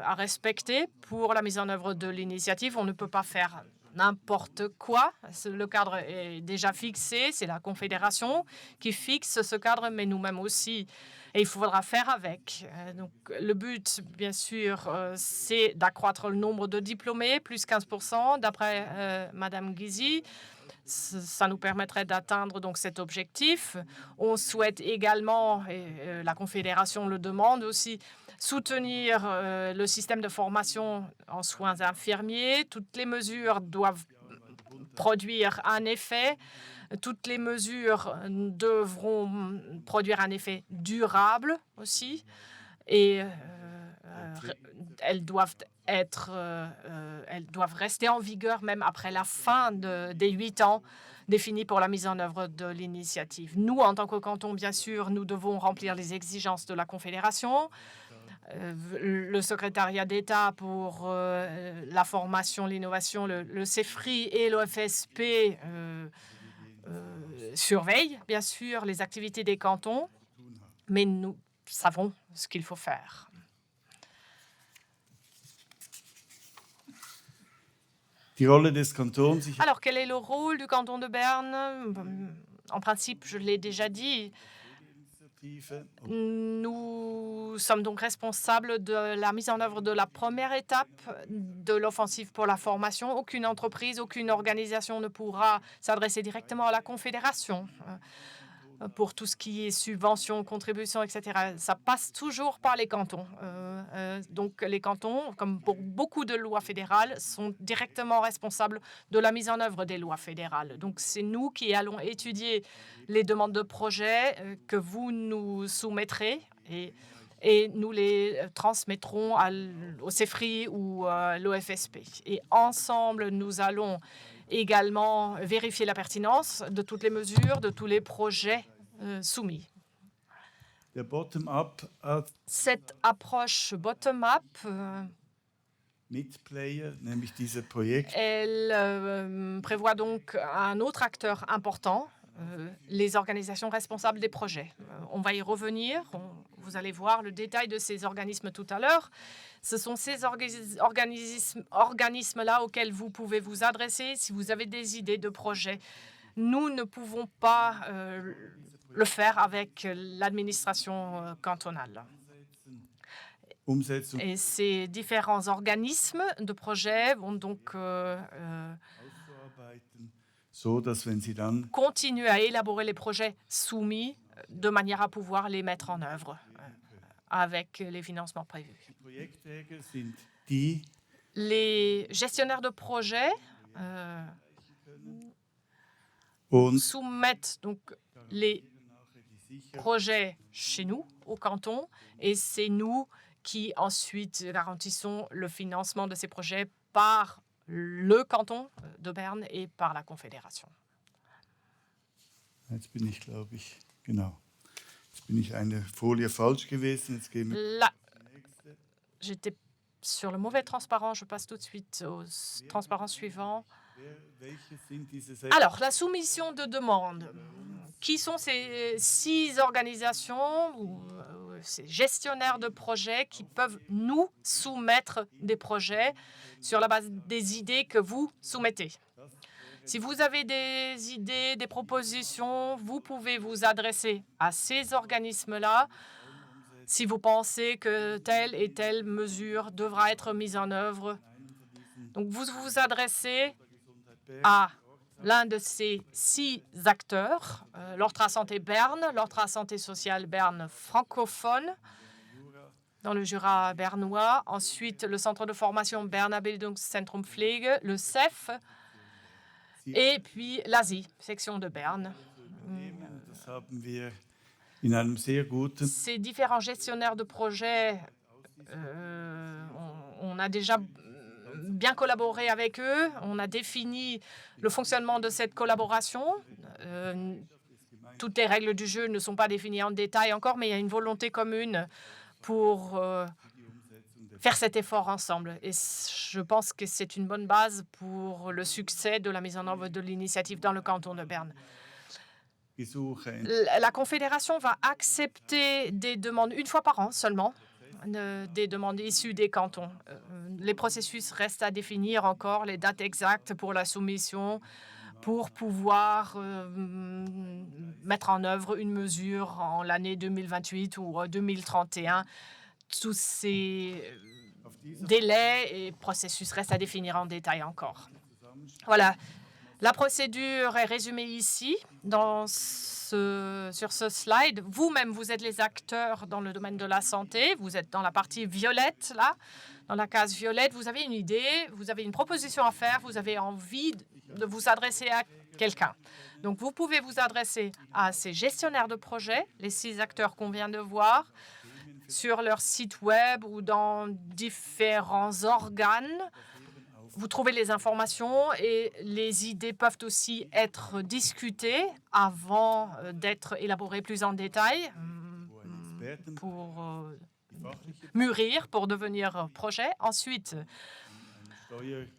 I: à respecter pour la mise en œuvre de l'initiative. On ne peut pas faire n'importe quoi. Le cadre est déjà fixé. C'est la Confédération qui fixe ce cadre, mais nous-mêmes aussi. Et il faudra faire avec. Donc, le but, bien sûr, c'est d'accroître le nombre de diplômés, plus 15%, d'après Madame Gysi. Ça nous permettrait d'atteindre donc cet objectif. On souhaite également, et la Confédération le demande aussi, soutenir le système de formation en soins infirmiers. Toutes les mesures doivent produire un effet. Toutes les mesures devront produire un effet durable aussi. Et elles doivent rester en vigueur même après la fin des 8 ans définis pour la mise en œuvre de l'initiative. Nous, en tant que canton, bien sûr, nous devons remplir les exigences de la Confédération. Le secrétariat d'État pour la formation, l'innovation, le CEFRI et l'OFSP surveillent, bien sûr, les activités des cantons, mais nous savons ce qu'il faut faire. Alors, quel est le rôle du canton de Berne? En principe, je l'ai déjà dit, nous sommes donc responsables de la mise en œuvre de la première étape de l'offensive pour la formation. Aucune entreprise, aucune organisation ne pourra s'adresser directement à la Confédération pour tout ce qui est subventions, contributions, etc. Ça passe toujours par les cantons. Donc les cantons, comme pour beaucoup de lois fédérales, sont directement responsables de la mise en œuvre des lois fédérales. Donc c'est nous qui allons étudier les demandes de projet que vous nous soumettrez et nous les transmettrons au CEFRI ou à l'OFSP. Et ensemble, nous allons également vérifier la pertinence de toutes les mesures, de tous les projets soumis. Cette approche bottom-up, elle prévoit donc un autre acteur important, les organisations responsables des projets. On va y revenir, vous allez voir le détail de ces organismes tout à l'heure. Ce sont ces organismes-là auxquels vous pouvez vous adresser si vous avez des idées de projets. Nous ne pouvons pas le faire avec l'administration cantonale. Et ces différents organismes de projets vont donc continuer à élaborer les projets soumis de manière à pouvoir les mettre en œuvre avec les financements prévus. Les gestionnaires de projets soumettent donc les projets chez nous, au canton, et c'est nous qui ensuite garantissons le financement de ces projets par le canton de Berne et par la Confédération.
G: Jetzt bin ich, glaube ich, genau. Jetzt bin ich eine Folie falsch gewesen. Jetzt gehen wir
I: Là, j'étais sur le mauvais transparent. Je passe tout de suite au transparent suivant.
G: Welche sind diese
I: Alors, la soumission de demande. Qui sont ces 6 organisations ou ces gestionnaires de projets qui peuvent nous soumettre des projets sur la base des idées que vous soumettez? Si vous avez des idées, des propositions, vous pouvez vous adresser à ces organismes-là si vous pensez que telle et telle mesure devra être mise en œuvre. Donc, vous vous adressez à l'un de ces 6 acteurs, l'Ortra Santé Berne, l'Ortra Santé Sociale Berne francophone, dans le Jura bernois, ensuite le Centre de formation Berner Bildungszentrum Pflege, le CEF, et puis l'ASI, section de Berne.
G: Das haben wir in einem sehr guten
I: Ces différents gestionnaires de projets, on a déjà bien collaboré avec eux. On a défini le fonctionnement de cette collaboration. Toutes les règles du jeu ne sont pas définies en détail encore, mais il y a une volonté commune pour faire cet effort ensemble. Et je pense que c'est une bonne base pour le succès de la mise en œuvre de l'initiative dans le canton de Berne. La Confédération va accepter des demandes une fois par an seulement, des demandes issues des cantons. Les processus restent à définir encore, les dates exactes pour la soumission, pour pouvoir mettre en œuvre une mesure en l'année 2028 ou 2031. Tous ces délais et processus restent à définir en détail encore. Voilà. La procédure est résumée ici, sur ce slide. Vous-même, vous êtes les acteurs dans le domaine de la santé. Vous êtes dans la partie violette, là, dans la case violette. Vous avez une idée, vous avez une proposition à faire, vous avez envie de vous adresser à quelqu'un. Donc, vous pouvez vous adresser à ces gestionnaires de projets, les 6 acteurs qu'on vient de voir, sur leur site web ou dans différents organes. Vous trouvez les informations et les idées peuvent aussi être discutées avant d'être élaborées plus en détail pour mûrir, pour devenir projet. Ensuite,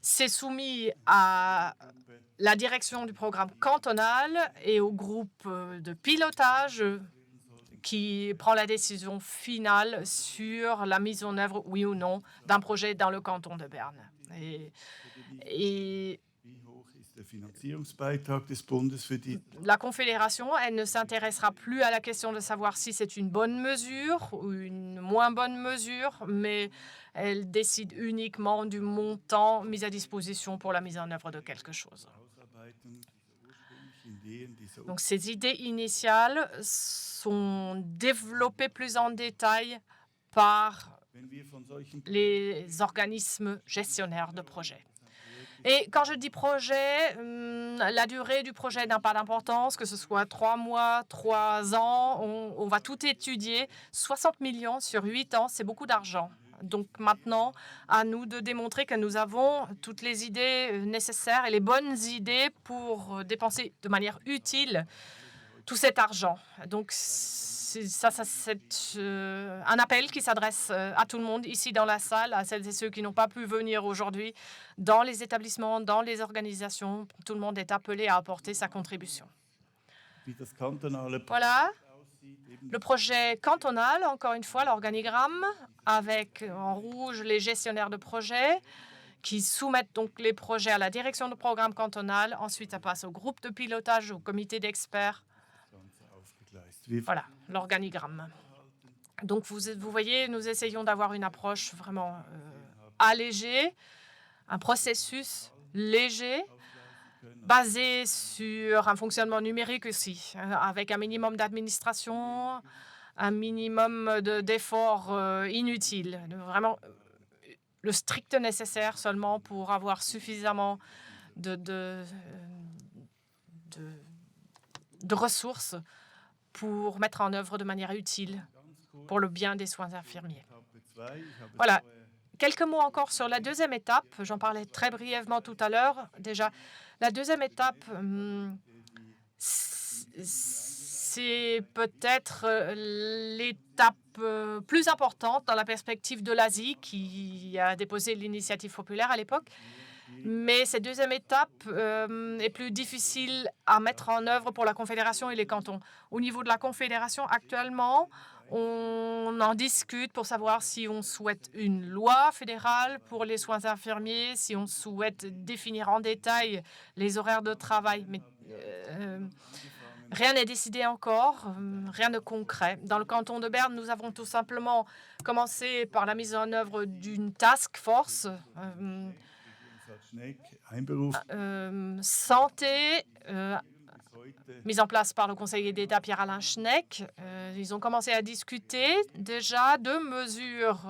I: c'est soumis à la direction du programme cantonal et au groupe de pilotage qui prend la décision finale sur la mise en œuvre, oui ou non, d'un projet dans le canton de Berne. Et la Confédération, elle ne s'intéressera plus à la question de savoir si c'est une bonne mesure ou une moins bonne mesure, mais elle décide uniquement du montant mis à disposition pour la mise en œuvre de quelque chose. Donc, ces idées initiales sont développées plus en détail par les organismes gestionnaires de projets. Et quand je dis projet, la durée du projet n'a pas d'importance, que ce soit 3 mois, 3 ans, on va tout étudier. 60 millions sur 8 ans, c'est beaucoup d'argent. Donc maintenant, à nous de démontrer que nous avons toutes les idées nécessaires et les bonnes idées pour dépenser de manière utile tout cet argent. Donc c'est un appel qui s'adresse à tout le monde ici dans la salle, à celles et ceux qui n'ont pas pu venir aujourd'hui, dans les établissements, dans les organisations. Tout le monde est appelé à apporter sa contribution. Voilà. Le projet cantonal, encore une fois, l'organigramme, avec en rouge les gestionnaires de projets qui soumettent donc les projets à la direction de programme cantonal. Ensuite, ça passe au groupe de pilotage, au comité d'experts. Voilà, l'organigramme. Donc, vous voyez, nous essayons d'avoir une approche vraiment allégée, un processus léger, basé sur un fonctionnement numérique aussi, avec un minimum d'administration, un minimum d'efforts inutiles. Vraiment, le strict nécessaire seulement pour avoir suffisamment de ressources pour mettre en œuvre de manière utile pour le bien des soins infirmiers. Voilà. Quelques mots encore sur la deuxième étape. J'en parlais très brièvement tout à l'heure. Déjà, la deuxième étape, c'est peut-être l'étape plus importante dans la perspective de l'Asie qui a déposé l'initiative populaire à l'époque. Mais cette deuxième étape est plus difficile à mettre en œuvre pour la Confédération et les cantons. Au niveau de la Confédération, actuellement, on en discute pour savoir si on souhaite une loi fédérale pour les soins infirmiers, si on souhaite définir en détail les horaires de travail. Mais rien n'est décidé encore, rien de concret. Dans le canton de Berne, nous avons tout simplement commencé par la mise en œuvre d'une task force santé, mise en place par le conseiller d'État Pierre-Alain Schnegg. Ils ont commencé à discuter déjà. 2 mesures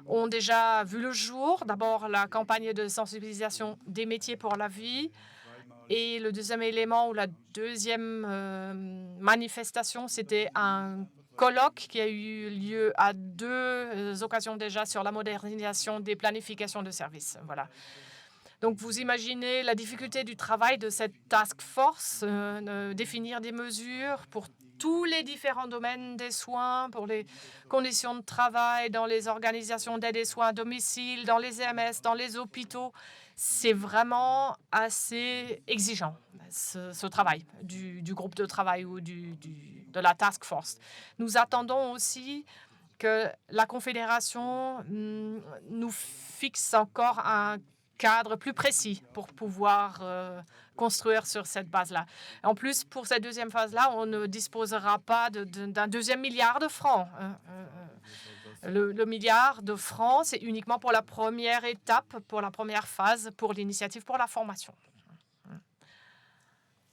I: ont déjà vu le jour. D'abord, la campagne de sensibilisation des métiers pour la vie. Et le deuxième élément ou la deuxième manifestation, c'était un colloque qui a eu lieu à 2 occasions déjà sur la modernisation des planifications de services. Voilà. Donc, vous imaginez la difficulté du travail de cette task force, définir des mesures pour tous les différents domaines des soins, pour les conditions de travail dans les organisations d'aide et soins à domicile, dans les EMS, dans les hôpitaux. C'est vraiment assez exigeant, ce travail du groupe de travail ou de la task force. Nous attendons aussi que la Confédération nous fixe encore un cadre plus précis pour pouvoir construire sur cette base-là. En plus, pour cette deuxième phase-là, on ne disposera pas d'un deuxième milliard de francs. Le milliard de francs, c'est uniquement pour la première étape, pour la première phase, pour l'initiative pour la formation.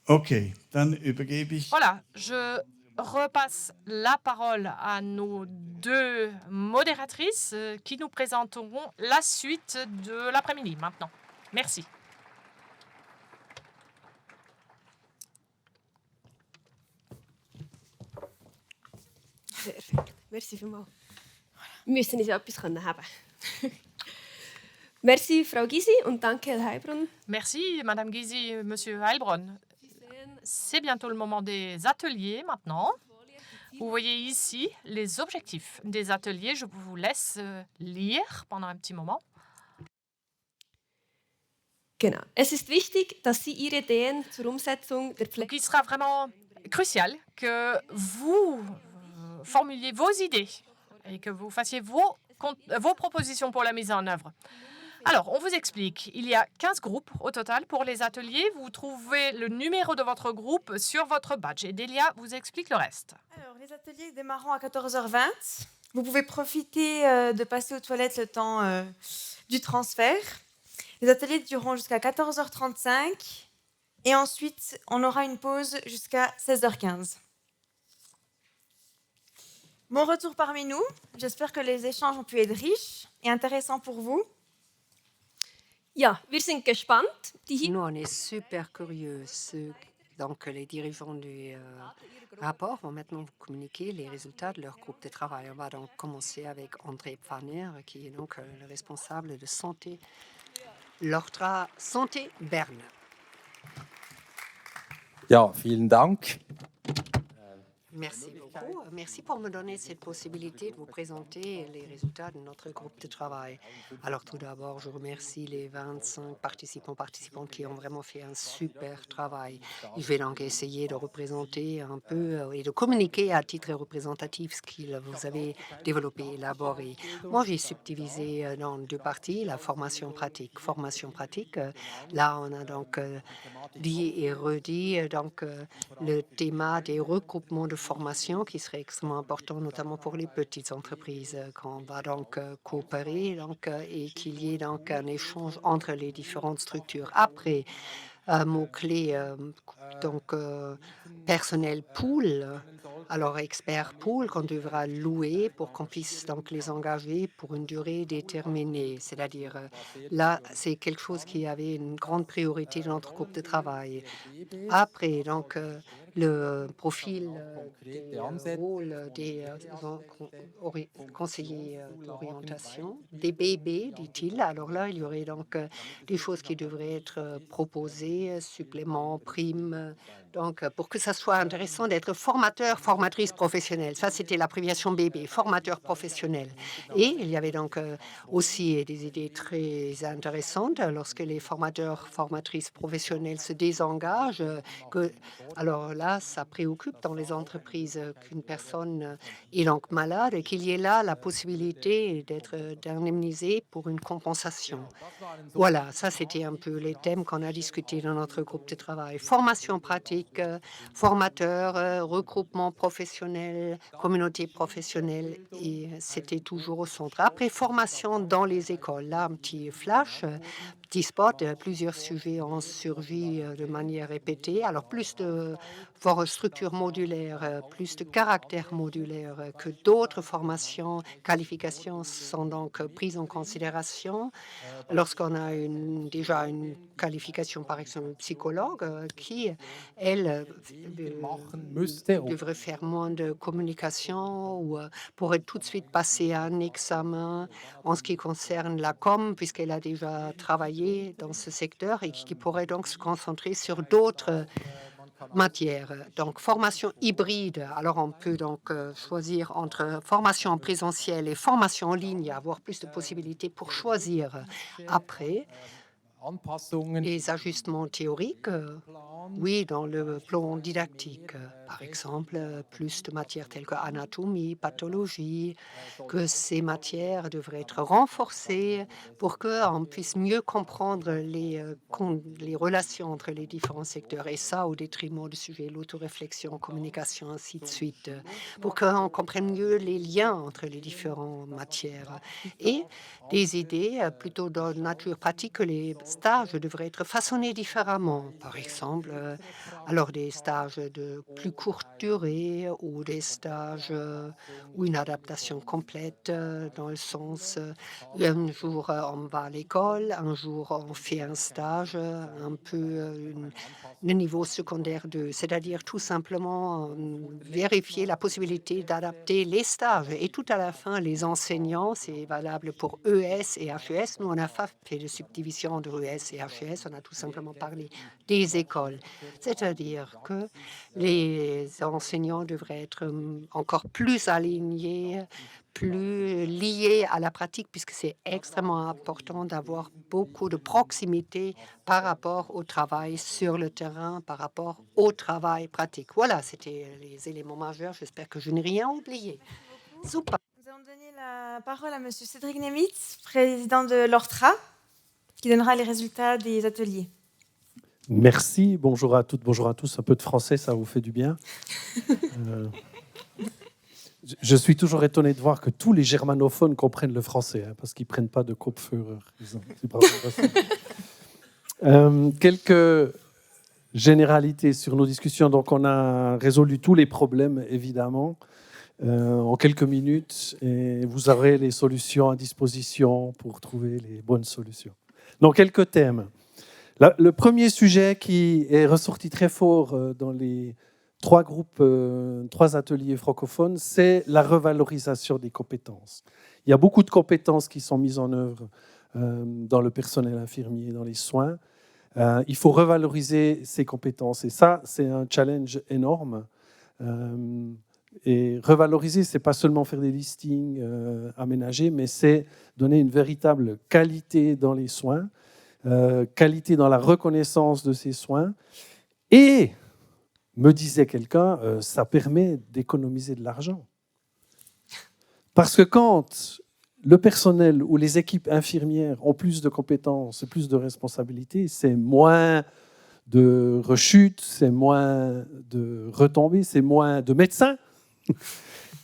G: Okay, dann übergebe ich.
I: Voilà, je repasse la parole à nos 2 modératrices qui nous présenteront la suite de l'après-midi maintenant. Merci.
B: Perfekt. Merci vielmals. Wir müssen uns ja etwas haben können. Merci, Frau Gysi, und danke, Herr Heilbronn.
I: Merci, Madame Gysi, Monsieur Heilbronn. C'est bientôt le moment des ateliers maintenant. Vous voyez ici les objectifs des ateliers. Je vous laisse lire pendant un petit moment.
B: Genau. Es ist wichtig, dass Sie Ihre Ideen zur Umsetzung der
I: Donc, il sera vraiment crucial que vous formuliez vos idées et que vous fassiez vos propositions pour la mise en œuvre. Alors, on vous explique. Il y a 15 groupes au total pour les ateliers. Vous trouvez le numéro de votre groupe sur votre badge. Et Delia vous explique le reste.
A: Alors, les ateliers démarreront à 14h20. Vous pouvez profiter de passer aux toilettes le temps du transfert. Les ateliers dureront jusqu'à 14h35. Et ensuite, on aura une pause jusqu'à 16h15. Bon retour parmi nous. J'espère que les échanges ont pu être riches et intéressants pour vous.
B: Ja, wir sind gespannt.
C: Nous, on est super curieux. Donc, les dirigeants du rapport vont maintenant vous communiquer les résultats de leur groupe de travail. On va donc commencer avec André Pfanner, qui est donc le responsable de santé, l'Ortra Santé Berne.
J: Ja, vielen Dank.
C: Merci beaucoup. Merci pour me donner cette possibilité de vous présenter les résultats de notre groupe de travail. Alors tout d'abord, je remercie les 25 participantes qui ont vraiment fait un super travail. Je vais donc essayer de représenter un peu et de communiquer à titre représentatif ce que vous avez développé, élaboré. Moi, j'ai subdivisé dans 2 parties, la formation pratique. Formation pratique, là, on a donc dit et redit donc, le thème des regroupements de formation qui serait extrêmement important, notamment pour les petites entreprises, qu'on va donc coopérer donc, et qu'il y ait donc un échange entre les différentes structures. Après, mot-clé, donc personnel pool, Alors, expert pool qu'on devra louer pour qu'on puisse donc les engager pour une durée déterminée. C'est-à-dire, là, c'est quelque chose qui avait une grande priorité dans notre groupe de travail. Après, donc, le profil des rôles des conseillers d'orientation, des bébés, dit-il. Alors là, il y aurait donc des choses qui devraient être proposées, suppléments, primes, donc pour que ça soit intéressant d'être formateur, formatrice professionnelle. Ça, c'était l'abréviation bébé, formateur professionnel. Et il y avait donc aussi des idées très intéressantes lorsque les formateurs, formatrices professionnelles se désengagent. Alors là, ça préoccupe dans les entreprises qu'une personne est donc malade et qu'il y ait là la possibilité d'être indemnisé pour une compensation. Voilà, ça c'était un peu les thèmes qu'on a discutés dans notre groupe de travail. Formation pratique, formateur, regroupement professionnel, communauté professionnelle, et c'était toujours au centre. Après, formation dans les écoles. Là, un petit flash, petit spot, plusieurs sujets ont surgi de manière répétée. Alors, plus de structure modulaire, plus de caractère modulaire que d'autres formations, qualifications sont donc prises en considération. Lorsqu'on a déjà une qualification, par exemple, psychologue, qui, elle, devrait faire moins de communication ou pourrait tout de suite passer à un examen en ce qui concerne la com, puisqu'elle a déjà travaillé dans ce secteur et qui pourrait donc se concentrer sur d'autres matières. Donc, formation hybride. Alors, on peut donc choisir entre formation en présentiel et formation en ligne, avoir plus de possibilités pour choisir. Après, les ajustements théoriques, oui, dans le plan didactique, par exemple, plus de matières telles que anatomie, pathologie, que ces matières devraient être renforcées pour qu'on puisse mieux comprendre les relations entre les différents secteurs, et ça au détriment du sujet l'autoréflexion, communication, ainsi de suite, pour qu'on comprenne mieux les liens entre les différentes matières. Et des idées plutôt de nature pratique que les stages devraient être façonnés différemment. Par exemple, alors des stages de plus courte durée ou des stages ou une adaptation complète dans le sens un jour on va à l'école, un jour on fait un stage, un peu le niveau secondaire 2, c'est-à-dire tout simplement vérifier la possibilité d'adapter les stages. Et tout à la fin, les enseignants, c'est valable pour ES et HES. Nous, on n'a pas fait de subdivision de ES et HES, on a tout simplement parlé des écoles. C'est-à-dire que les enseignants devraient être encore plus alignés, plus liés à la pratique, puisque c'est extrêmement important d'avoir beaucoup de proximité par rapport au travail sur le terrain, par rapport au travail pratique. Voilà, c'était les éléments majeurs. J'espère que je n'ai rien oublié. Super.
A: Nous allons donner la parole à Monsieur Cédric Nemitz, président de l'ORTRA, qui donnera les résultats des ateliers.
K: Merci, bonjour à toutes, bonjour à tous. Un peu de français, ça vous fait du bien. Je suis toujours étonné de voir que tous les germanophones comprennent le français, parce qu'ils ne prennent pas de Kopfhörer. Quelques généralités sur nos discussions. Donc, on a résolu tous les problèmes, évidemment, en quelques minutes, et vous aurez les solutions à disposition pour trouver les bonnes solutions. Donc, quelques thèmes. Le premier sujet qui est ressorti très fort dans les trois ateliers francophones, c'est la revalorisation des compétences. Il y a beaucoup de compétences qui sont mises en œuvre dans le personnel infirmier, dans les soins. Il faut revaloriser ces compétences. Et ça, c'est un challenge énorme. Et revaloriser, ce n'est pas seulement faire des listings aménagés, mais c'est donner une véritable qualité dans les soins, qualité dans la reconnaissance de ces soins. Et, me disait quelqu'un, ça permet d'économiser de l'argent. Parce que quand le personnel ou les équipes infirmières ont plus de compétences, plus de responsabilités, c'est moins de rechutes, c'est moins de retombées, c'est moins de médecins.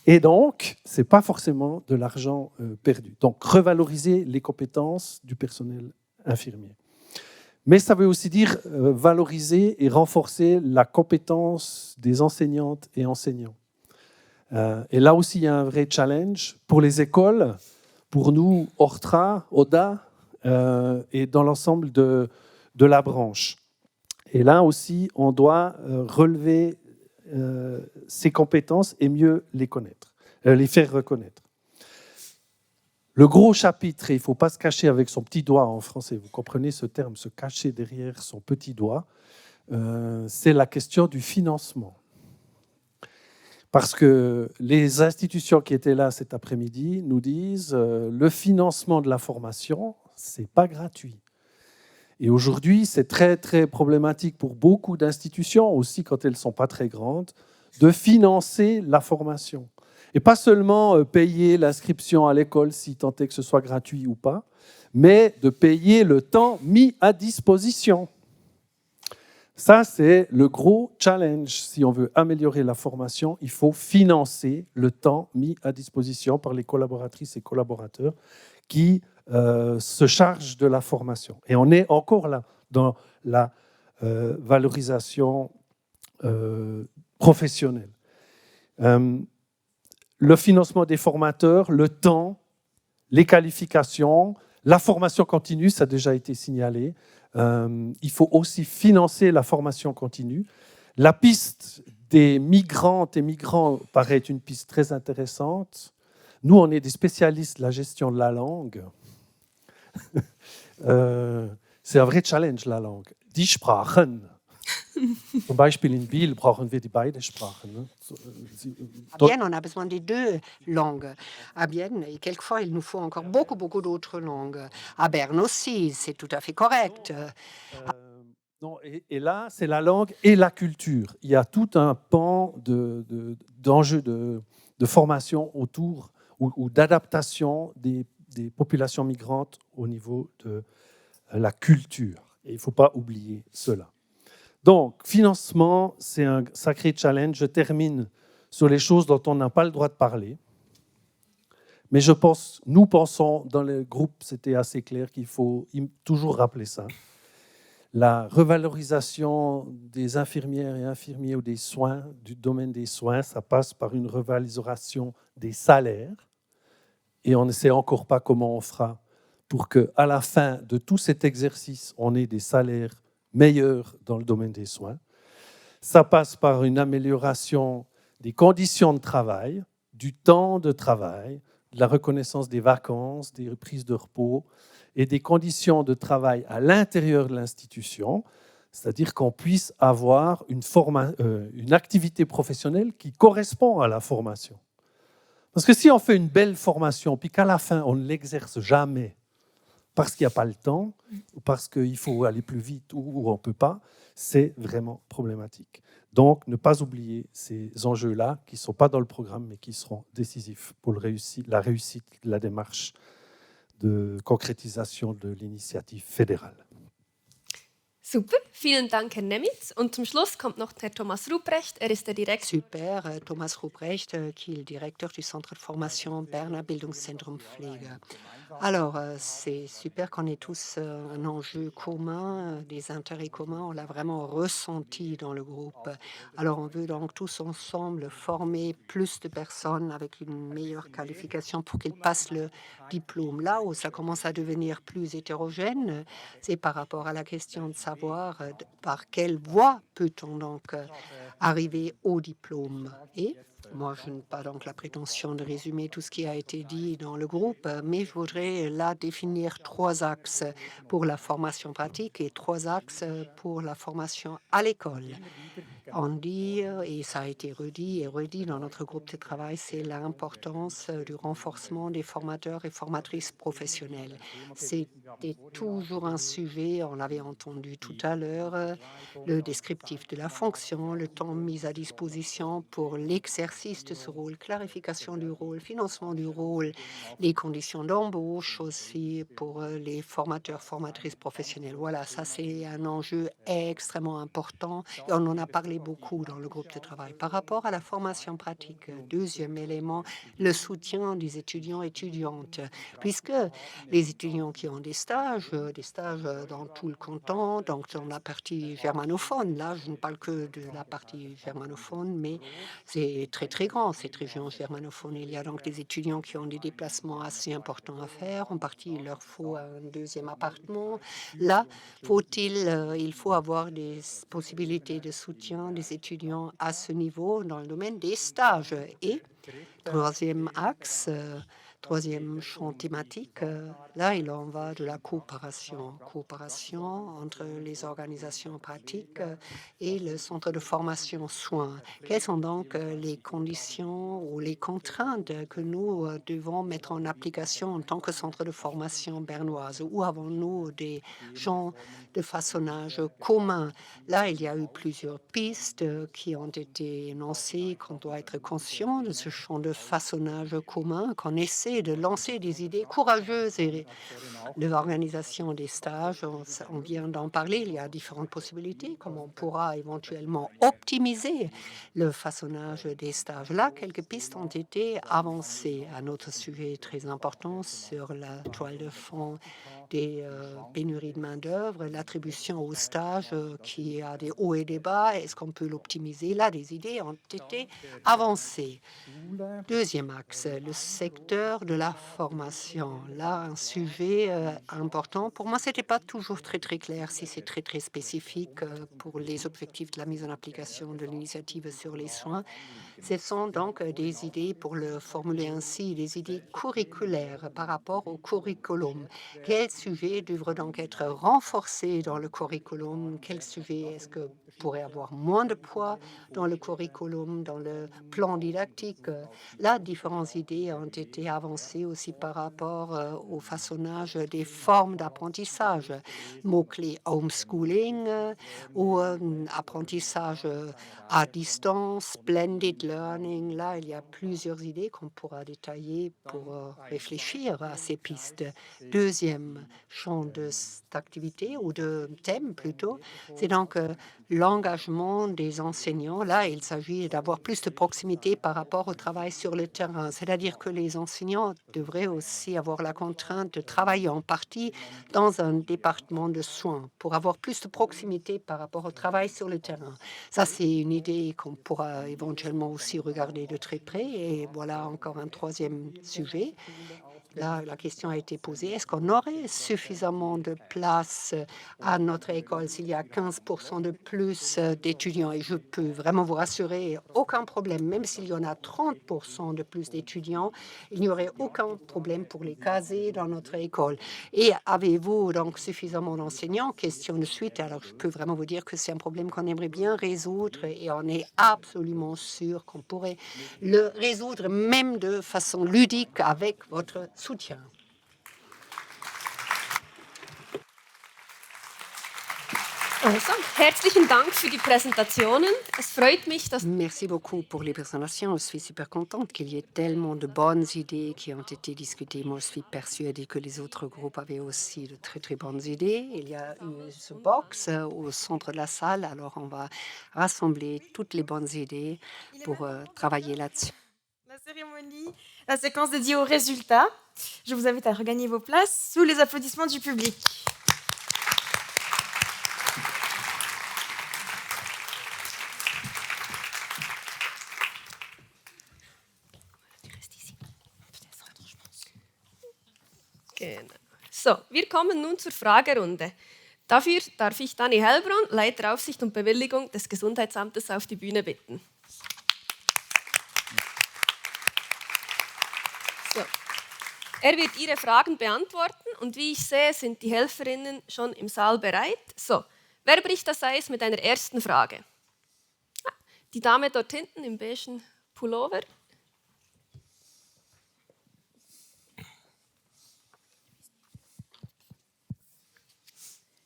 K: Et donc, ce n'est pas forcément de l'argent perdu. Donc, revaloriser les compétences du personnel infirmier. Mais ça veut aussi dire valoriser et renforcer la compétence des enseignantes et enseignants. Et là aussi, il y a un vrai challenge pour les écoles, pour nous, Ortra, ODA, et dans l'ensemble de la branche. Et là aussi, on doit relever ces compétences et mieux les connaître, les faire reconnaître. Le gros chapitre, et il ne faut pas se cacher avec son petit doigt en français, vous comprenez ce terme, se cacher derrière son petit doigt, c'est la question du financement. Parce que les institutions qui étaient là cet après-midi nous disent le financement de la formation, ce n'est pas gratuit. Et aujourd'hui, c'est très, très problématique pour beaucoup d'institutions, aussi quand elles ne sont pas très grandes, de financer la formation. Et pas seulement payer l'inscription à l'école, si tant est que ce soit gratuit ou pas, mais de payer le temps mis à disposition. Ça, c'est le gros challenge. Si on veut améliorer la formation, il faut financer le temps mis à disposition par les collaboratrices et collaborateurs qui se chargent de la formation. Et on est encore là, dans la valorisation professionnelle. Le financement des formateurs, le temps, les qualifications, la formation continue, ça a déjà été signalé. Il faut aussi financer la formation continue. La piste des migrantes et migrants paraît une piste très intéressante. Nous, on est des spécialistes de la gestion de la langue. C'est un vrai challenge, la langue. Die Sprachen. Zum Beispiel in Biel brauchen wir die beiden Sprachen.
C: À Bienne, on a besoin des deux langues. À Bienne, et quelquefois, il nous faut encore beaucoup d'autres langues. À Berne aussi, c'est tout à fait correct.
K: Non, et là, c'est la langue et la culture. Il y a tout un pan d'enjeux de formation autour ou d'adaptation des populations migrantes au niveau de la culture. Et il ne faut pas oublier cela. Donc, financement, c'est un sacré challenge. Je termine sur les choses dont on n'a pas le droit de parler. Mais nous pensons, dans le groupe, c'était assez clair qu'il faut toujours rappeler ça. La revalorisation des infirmières et infirmiers ou des soins, du domaine des soins, ça passe par une revalorisation des salaires. Et on ne sait encore pas comment on fera pour qu'à la fin de tout cet exercice, on ait des salaires meilleurs dans le domaine des soins. Ça passe par une amélioration des conditions de travail, du temps de travail, de la reconnaissance des vacances, des prises de repos et des conditions de travail à l'intérieur de l'institution, c'est-à-dire qu'on puisse avoir une activité professionnelle qui correspond à la formation. Parce que si on fait une belle formation, puis qu'à la fin, on ne l'exerce jamais, parce qu'il n'y a pas le temps, ou parce qu'il faut aller plus vite, ou on ne peut pas, c'est vraiment problématique. Donc, ne pas oublier ces enjeux-là, qui ne sont pas dans le programme, mais qui seront décisifs pour la réussite de la démarche de concrétisation de l'initiative fédérale.
B: Super, vielen Dank, Herr Nemitz. Und zum Schluss kommt noch Herr Thomas Ruprecht. Er ist der Direktor.
C: Super, Thomas Ruprecht, qui est le directeur du centre de formation Berner Bildungszentrum Pflege. Alors, c'est super qu'on ait tous un enjeu commun, des intérêts communs. On l'a vraiment ressenti dans le groupe. Alors, on veut donc tous ensemble former plus de personnes avec une meilleure qualification pour qu'ils passent le diplôme. Là où ça commence à devenir plus hétérogène, c'est par rapport à la question de savoir par quelle voie peut-on donc arriver au diplôme. Et moi, je n'ai pas donc la prétention de résumer tout ce qui a été dit dans le groupe, mais je voudrais là définir 3 axes pour la formation pratique et 3 axes pour la formation à l'école. On dit, et ça a été redit et redit dans notre groupe de travail, c'est l'importance du renforcement des formateurs et formatrices professionnels. C'était toujours un sujet, on l'avait entendu tout à l'heure, le descriptif de la fonction, le temps mis à disposition pour l'exercice de ce rôle, clarification du rôle, financement du rôle, les conditions d'embauche aussi pour les formateurs, formatrices professionnelles. Voilà, ça c'est un enjeu extrêmement important et on en a parlé beaucoup dans le groupe de travail. Par rapport à la formation pratique, deuxième élément, le soutien des étudiants et étudiantes, puisque les étudiants qui ont des stages dans tout le canton, donc dans la partie germanophone, là je ne parle que de la partie germanophone, mais c'est très très, très grand, cette région germanophone. Il y a donc des étudiants qui ont des déplacements assez importants à faire. En partie, il leur faut un deuxième appartement. Là, il faut avoir des possibilités de soutien des étudiants à ce niveau dans le domaine des stages. Et troisième axe, troisième champ thématique, là, il en va de la coopération entre les organisations pratiques et le centre de formation soins. Quelles sont donc les conditions ou les contraintes que nous devons mettre en application en tant que centre de formation bernoise? Où avons-nous des champs de façonnage communs? Là, il y a eu plusieurs pistes qui ont été énoncées, qu'on doit être conscient de ce champ de façonnage commun, qu'on essaie de lancer des idées courageuses et de l'organisation des stages. On vient d'en parler, il y a différentes possibilités, comme on pourra éventuellement optimiser le façonnage des stages. Là, quelques pistes ont été avancées. Un autre sujet très important sur la toile de fond des pénuries de main-d'œuvre, l'attribution aux stages qui a des hauts et des bas. Est-ce qu'on peut l'optimiser? Là, des idées ont été avancées. Deuxième axe, le secteur de la formation. Là, un sujet important. Pour moi, ce n'était pas toujours très, très clair si c'est très, très spécifique pour les objectifs de la mise en application de l'initiative sur les soins. Ce sont donc des idées, pour le formuler ainsi, des idées curriculaires par rapport au curriculum. Quels sujets devraient donc être renforcés dans le curriculum? Quels sujets est-ce que pourrait avoir moins de poids dans le curriculum, dans le plan didactique? Là, différentes idées ont été avancées aussi par rapport au façonnage des formes d'apprentissage. Mot-clé homeschooling ou apprentissage à distance, blended learning. Là, il y a plusieurs idées qu'on pourra détailler pour réfléchir à ces pistes. Deuxième champ d'activité ou de thème plutôt, c'est donc l'engagement des enseignants. Là, il s'agit d'avoir plus de proximité par rapport au travail sur le terrain. C'est-à-dire que les enseignants devraient aussi avoir la contrainte de travailler en partie dans un département de soins pour avoir plus de proximité par rapport au travail sur le terrain. Ça, c'est une idée qu'on pourra éventuellement aussi regarder de très près. Et voilà encore un troisième sujet. Là, la question a été posée, est-ce qu'on aurait suffisamment de place à notre école s'il y a 15% de plus d'étudiants? Et je peux vraiment vous rassurer, aucun problème, même s'il y en a 30% de plus d'étudiants, il n'y aurait aucun problème pour les caser dans notre école. Et avez-vous donc suffisamment d'enseignants? Question de suite. Alors, je peux vraiment vous dire que c'est un problème qu'on aimerait bien résoudre et on est absolument sûr qu'on pourrait le résoudre même de façon ludique avec votre soutien.
B: Also, herzlichen Dank für die Präsentationen. Es freut mich, dass
C: Merci beaucoup pour les présentations. Je suis super contente qu'il y ait tellement de bonnes idées qui ont été discutées. Moi, je suis persuadée que les autres groupes avaient aussi de très, très bonnes idées. Il y a une box au centre de la salle. Alors, on va rassembler toutes les bonnes idées pour travailler là-dessus.
A: La cérémonie, la séquence dédiée aux résultats. Je vous invite à regagner vos places sous les applaudissements du public.
B: Genau. So, wir kommen nun zur Fragerunde. Dafür darf ich Dani Hellbrunn, Leiter Aufsicht und Bewilligung des Gesundheitsamtes, auf die Bühne bitten. So. Er wird Ihre Fragen beantworten und wie ich sehe, sind die Helferinnen schon im Saal bereit. So, wer bricht das Eis mit einer ersten Frage? Die Dame dort hinten im beigen Pullover.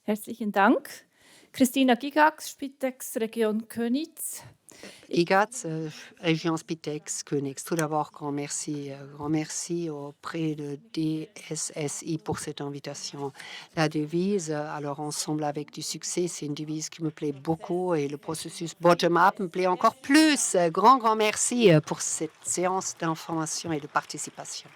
L: Herzlichen Dank. Christina Gigax, Spitex Region Königs.
C: IGATS, Région Spitex, Königs. Tout d'abord, grand merci auprès de DSSI pour cette invitation. La devise, alors ensemble avec du succès, c'est une devise qui me plaît beaucoup et le processus bottom-up me plaît encore plus. Grand merci pour cette séance d'information et de participation.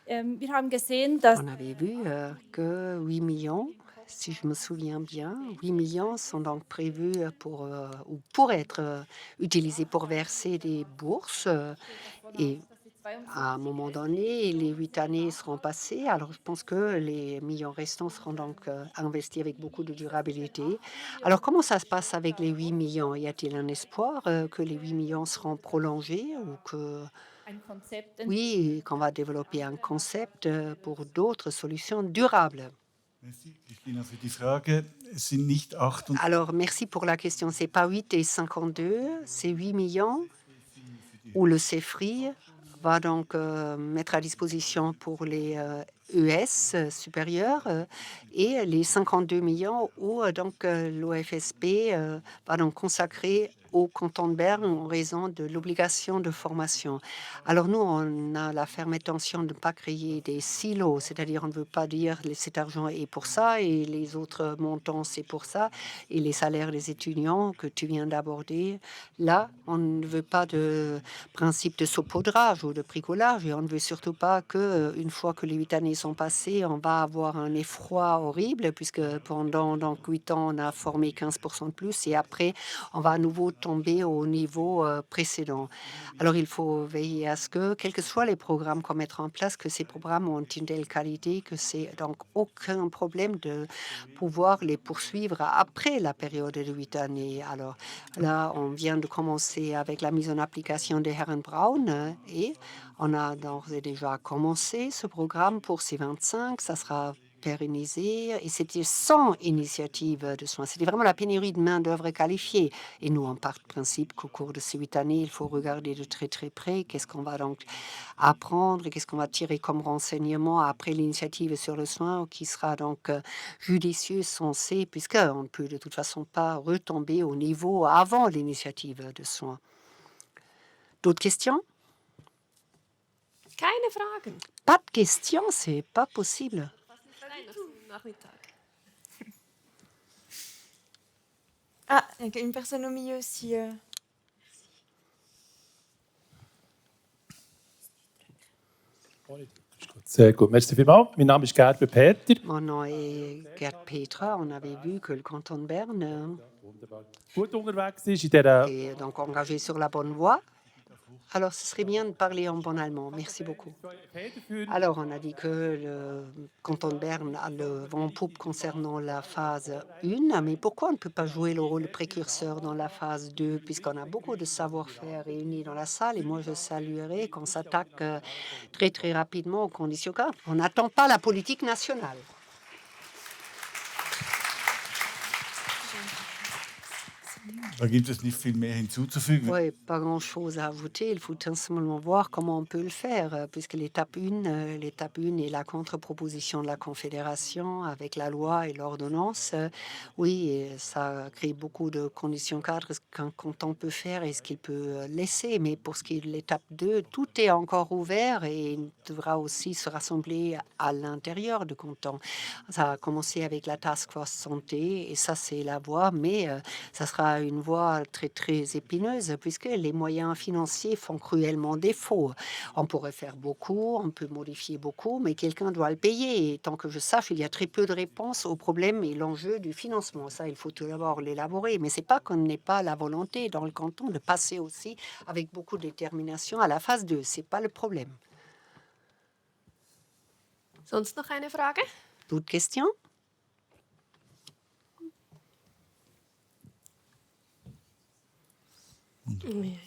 L: Wir haben gesehen, dass
C: On avait vu que 8 millions, si je me souviens bien. 8 millions sont donc prévus ou pourraient être utilisés pour verser des bourses. Et à un moment donné, les 8 années seront passées. Alors, je pense que les millions restants seront donc investis avec beaucoup de durabilité. Alors, comment ça se passe avec les 8 millions? Y a-t-il un espoir que les 8 millions seront prolongés ou que, oui, qu'on va développer un concept pour d'autres solutions durables?
G: Merci, Christina, für die Frage. Es sind nicht 8 und
C: Alors, merci pour la question. C'est pas 8 et 52, c'est 8 millions où le CEFRI va donc mettre à disposition pour les ES supérieurs et les 52 millions où donc l'OFSP va donc consacrer au canton de Berne en raison de l'obligation de formation. Alors nous, on a la ferme intention de ne pas créer des silos, c'est-à-dire on ne veut pas dire cet argent est pour ça et les autres montants c'est pour ça et les salaires des étudiants que tu viens d'aborder. Là, on ne veut pas de principe de saupoudrage ou de bricolage et on ne veut surtout pas que une fois que les 8 années sont passées, on va avoir un effroi horrible puisque pendant donc 8 ans, on a formé 15% de plus et après, on va à nouveau tomber au niveau précédent. Alors, il faut veiller à ce que, quels que soient les programmes qu'on mettra en place, que ces programmes ont une telle qualité que c'est donc aucun problème de pouvoir les poursuivre après la période de 8 années. Alors là, on vient de commencer avec la mise en application de Herren Braun et on a d'ores et déjà commencé ce programme pour ces 25. Ça sera pérennisé et c'était sans initiative de soins. C'était vraiment la pénurie de main-d'œuvre qualifiée. Et nous, on part du principe qu'au cours de ces 8 années, il faut regarder de très très près qu'est-ce qu'on va donc apprendre et qu'est-ce qu'on va tirer comme renseignement après l'initiative sur le soin qui sera donc judicieuse, sensée, puisqu'on ne peut de toute façon pas retomber au niveau avant l'initiative de soins. D'autres questions?
B: Keine Fragen.
C: Pas de questions, c'est pas possible.
A: Ah, il y a une personne au milieu aussi.
J: Sehr gut, merci vielmals. Mein Name ist Gerber Peter.
C: Mon nom est Gerd Petra. On avait vu que le canton de Berne
J: Gut unterwegs ist in dieser
C: est donc engagé sur la bonne voie. Alors, ce serait bien de parler en bon allemand. Merci beaucoup. Alors, on a dit que le canton de Berne a le vent en poupe concernant la phase 1, mais pourquoi on ne peut pas jouer le rôle de précurseur dans la phase 2, puisqu'on a beaucoup de savoir-faire réunis dans la salle, et moi, je saluerais qu'on s'attaque très, très rapidement aux conditions cadres. On n'attend pas la politique nationale.
G: Da gibt es nicht viel mehr hinzuzufügen.
C: Oui, pas grand-chose à ajouter. Il faut tout simplement voir comment on peut le faire, puisque l'étape 1 est la contre-proposition de la Confédération avec la loi et l'ordonnance. Oui, et ça crée beaucoup de conditions cadres, ce qu'un canton peut faire et ce qu'il peut laisser. Mais pour ce qui est de l'étape 2, tout est encore ouvert et il devra aussi se rassembler à l'intérieur du canton. Ça a commencé avec la Task Force Santé et ça, c'est la voie, mais ça sera une voie très, très épineuse puisque les moyens financiers font cruellement défaut. On pourrait faire beaucoup, on peut modifier beaucoup, mais quelqu'un doit le payer. Et tant que je sache, il y a très peu de réponses au problème et l'enjeu du financement. Ça, il faut tout d'abord l'élaborer. Mais c'est pas qu'on n'ait pas la volonté dans le canton de passer aussi avec beaucoup de détermination à la phase 2. C'est pas le problème.
B: Sonst noch eine Frage?
C: D'autres questions?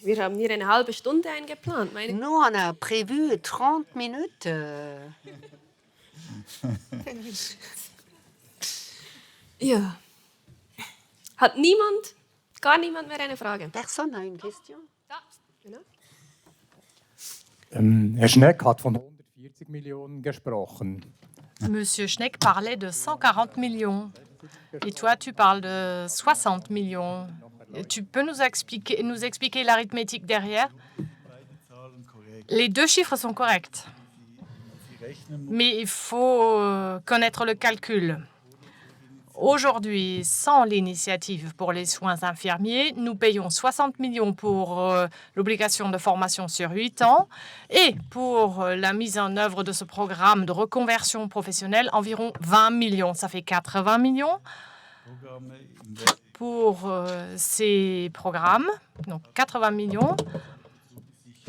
B: Wir haben hier eine halbe Stunde eingeplant.
C: Nous, on a prévu 30 minutes.
B: Ja. Hat gar niemand mehr eine Frage?
C: Personne n'a une question?
B: Da, genau.
J: Herr Schneck hat von 140 Millionen gesprochen.
I: Monsieur Schneck parlait de 140 millions. Et toi, tu parles de 60 millions. Tu peux nous expliquer l'arithmétique derrière? Les deux chiffres sont corrects. Mais il faut connaître le calcul. Aujourd'hui, sans l'initiative pour les soins infirmiers, nous payons 60 millions pour l'obligation de formation sur 8 ans et pour la mise en œuvre de ce programme de reconversion professionnelle, environ 20 millions. Ça fait 80 millions pour ces programmes, donc 80 millions.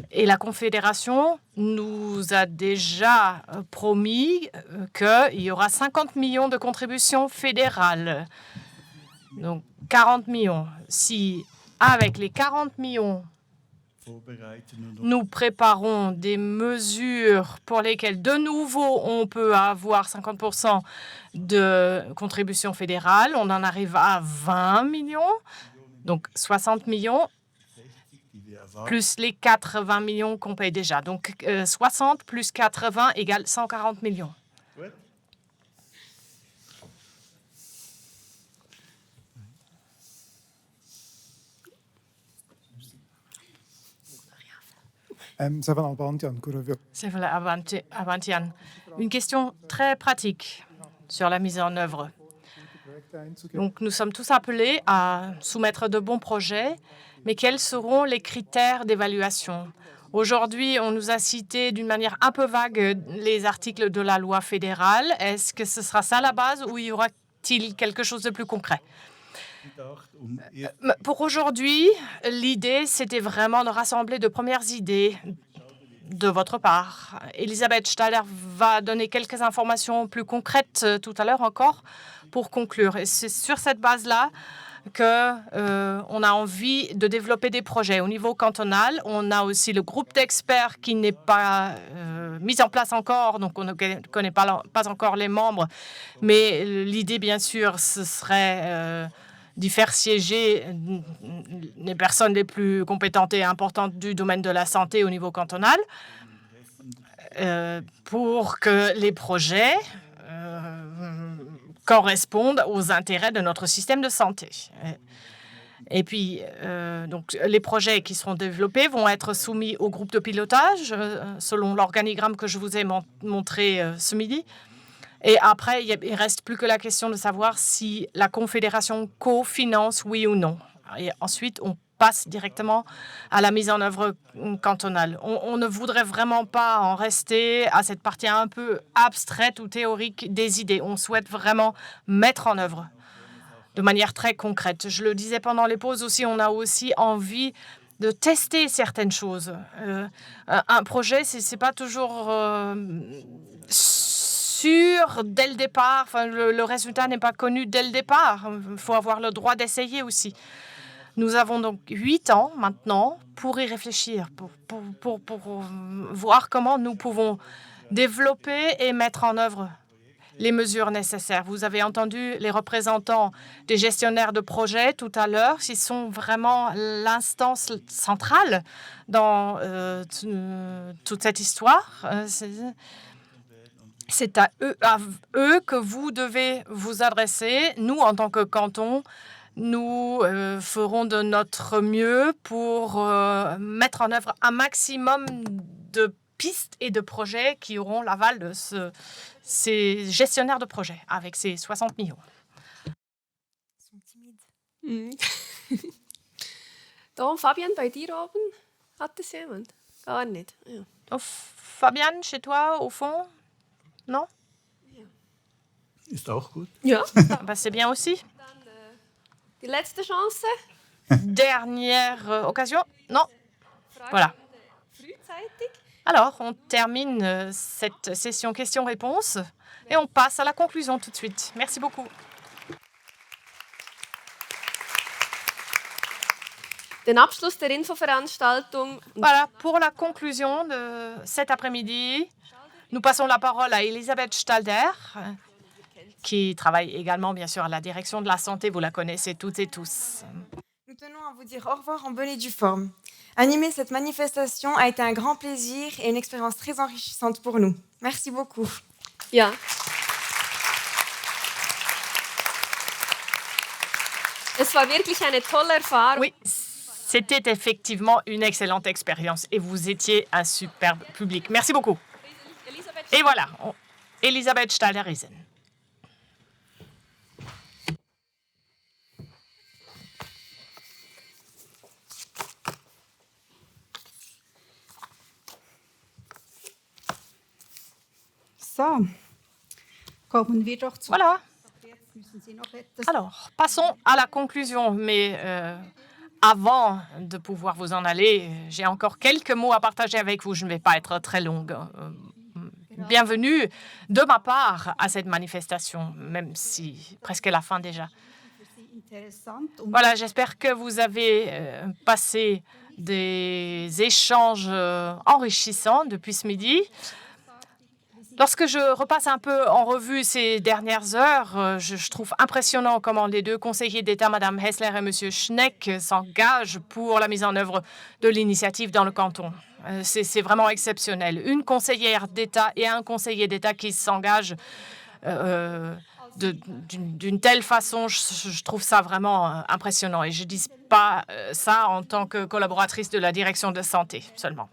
I: Et la Confédération nous a déjà promis qu'il y aura 50 millions de contributions fédérales. Donc 40 millions. Si avec les 40 millions, nous préparons des mesures pour lesquelles de nouveau on peut avoir 50% de contributions fédérales, on en arrive à 20 millions, donc 60 millions. Plus les 80 millions qu'on paye déjà. Donc, 60 plus 80 égale 140 millions.
E: C'est
I: Avantian. Une question très pratique sur la mise en œuvre. Donc, nous sommes tous appelés à soumettre de bons projets, mais quels seront les critères d'évaluation? Aujourd'hui, on nous a cité d'une manière un peu vague les articles de la loi fédérale. Est-ce que ce sera ça la base ou y aura-t-il quelque chose de plus concret? Pour aujourd'hui, l'idée, c'était vraiment de rassembler de premières idées de votre part. Elisabeth Staller va donner quelques informations plus concrètes tout à l'heure encore pour conclure. Et c'est sur cette base-là qu'on a envie de développer des projets. Au niveau cantonal, on a aussi le groupe d'experts qui n'est pas mis en place encore, donc on ne connaît pas encore les membres. Mais l'idée, bien sûr, ce serait d'y faire siéger les personnes les plus compétentes et importantes du domaine de la santé au niveau cantonal pour que les projets correspondent aux intérêts de notre système de santé. Et puis, donc, les projets qui seront développés vont être soumis au groupe de pilotage selon l'organigramme que je vous ai montré ce midi. Et après, il ne reste plus que la question de savoir si la Confédération cofinance, oui ou non. Et ensuite, on passe directement à la mise en œuvre cantonale. On ne voudrait vraiment pas en rester à cette partie un peu abstraite ou théorique des idées. On souhaite vraiment mettre en œuvre de manière très concrète. Je le disais pendant les pauses aussi, on a aussi envie de tester certaines choses. Un projet, c'est pas toujours sûr dès le départ. Enfin, le résultat n'est pas connu dès le départ. Il faut avoir le droit d'essayer aussi. Nous avons donc 8 ans maintenant pour y réfléchir, pour voir comment nous pouvons développer et mettre en œuvre les mesures nécessaires. Vous avez entendu les représentants des gestionnaires de projets tout à l'heure. Ils sont vraiment l'instance centrale dans toute cette histoire. C'est à eux que vous devez vous adresser. Nous, en tant que canton, nous ferons de notre mieux pour mettre en œuvre un maximum de pistes et de projets qui auront l'aval de ces gestionnaires de projets avec ces 60 millions.
A: Ils sont timides.
B: Donc, Fabian, bei dir oben, hat es jemand? Gar nicht. Ja.
I: Oh, Fabian, chez toi, au fond? Non?
G: Ist auch gut.
B: Ja.
I: C'est bien aussi.
B: Die letzte Chance?
I: Dernière occasion? Non. Voilà. Alors, on termine cette session questions-réponses et on passe à la conclusion tout de suite. Merci beaucoup.
B: Den Abschluss der Infoveranstaltung.
I: Voilà, pour la conclusion de cet après-midi, nous passons la parole à Elisabeth Stalder, qui travaille également, bien sûr, à la direction de la santé. Vous la connaissez toutes et tous.
A: Nous tenons à vous dire au revoir en bonne et due forme. Animer cette manifestation a été un grand plaisir et une expérience très enrichissante pour nous. Merci beaucoup.
B: Ja. Es war wirklich eine tolle Erfahrung.
I: Oui, c'était effectivement une excellente expérience et vous étiez un superbe public. Merci beaucoup. Et voilà, Elisabeth Staller-Riesen. Voilà. Alors, passons à la conclusion. Mais avant de pouvoir vous en aller, j'ai encore quelques mots à partager avec vous. Je ne vais pas être très longue. Bienvenue de ma part à cette manifestation, même si presque la fin déjà. Voilà, j'espère que vous avez passé des échanges enrichissants depuis ce midi. Lorsque je repasse un peu en revue ces dernières heures, je trouve impressionnant comment les deux conseillers d'État, Mme Hessler et M. Schneck, s'engagent pour la mise en œuvre de l'initiative dans le canton. C'est vraiment exceptionnel. Une conseillère d'État et un conseiller d'État qui s'engagent d'une telle façon, je trouve ça vraiment impressionnant. Et je ne dis pas ça en tant que collaboratrice de la direction de santé seulement.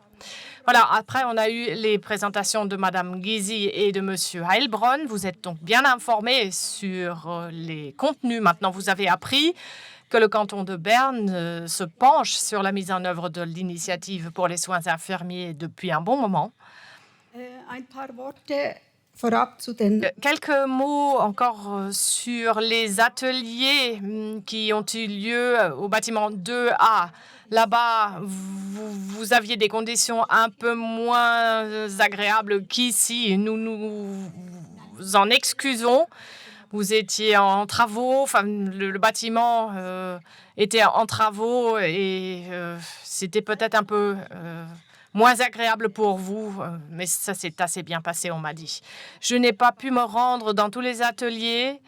I: Voilà, après, on a eu les présentations de Mme Gysi et de M. Heilbronn. Vous êtes donc bien informés sur les contenus. Maintenant, vous avez appris que le canton de Berne se penche sur la mise en œuvre de l'initiative pour les soins infirmiers depuis un bon moment. Quelques mots encore sur les ateliers qui ont eu lieu au bâtiment 2A. Là-bas, vous aviez des conditions un peu moins agréables qu'ici. Nous nous en excusons. Vous étiez en travaux, enfin, le bâtiment était en travaux et c'était peut-être un peu moins agréable pour vous, mais ça s'est assez bien passé, on m'a dit. Je n'ai pas pu me rendre dans tous les ateliers,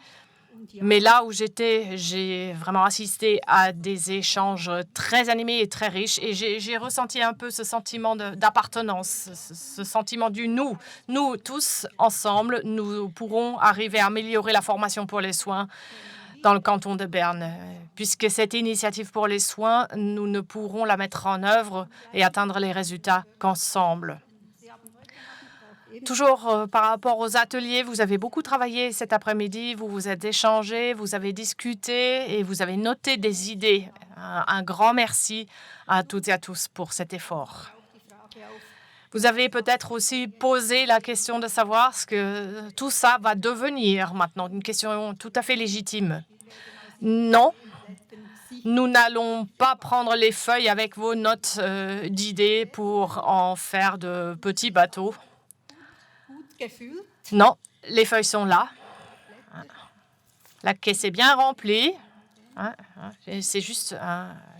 I: mais là où j'étais, j'ai vraiment assisté à des échanges très animés et très riches et j'ai ressenti un peu ce sentiment d'appartenance, ce sentiment du nous. Nous tous, ensemble, nous pourrons arriver à améliorer la formation pour les soins dans le canton de Berne. Puisque cette initiative pour les soins, nous ne pourrons la mettre en œuvre et atteindre les résultats qu'ensemble. Toujours par rapport aux ateliers, vous avez beaucoup travaillé cet après-midi, vous vous êtes échangés, vous avez discuté et vous avez noté des idées. Un grand merci à toutes et à tous pour cet effort. Vous avez peut-être aussi posé la question de savoir ce que tout ça va devenir maintenant, une question tout à fait légitime. Non, nous n'allons pas prendre les feuilles avec vos notes d'idées pour en faire de petits bateaux. Non, les feuilles sont là. La caisse est bien remplie. C'est juste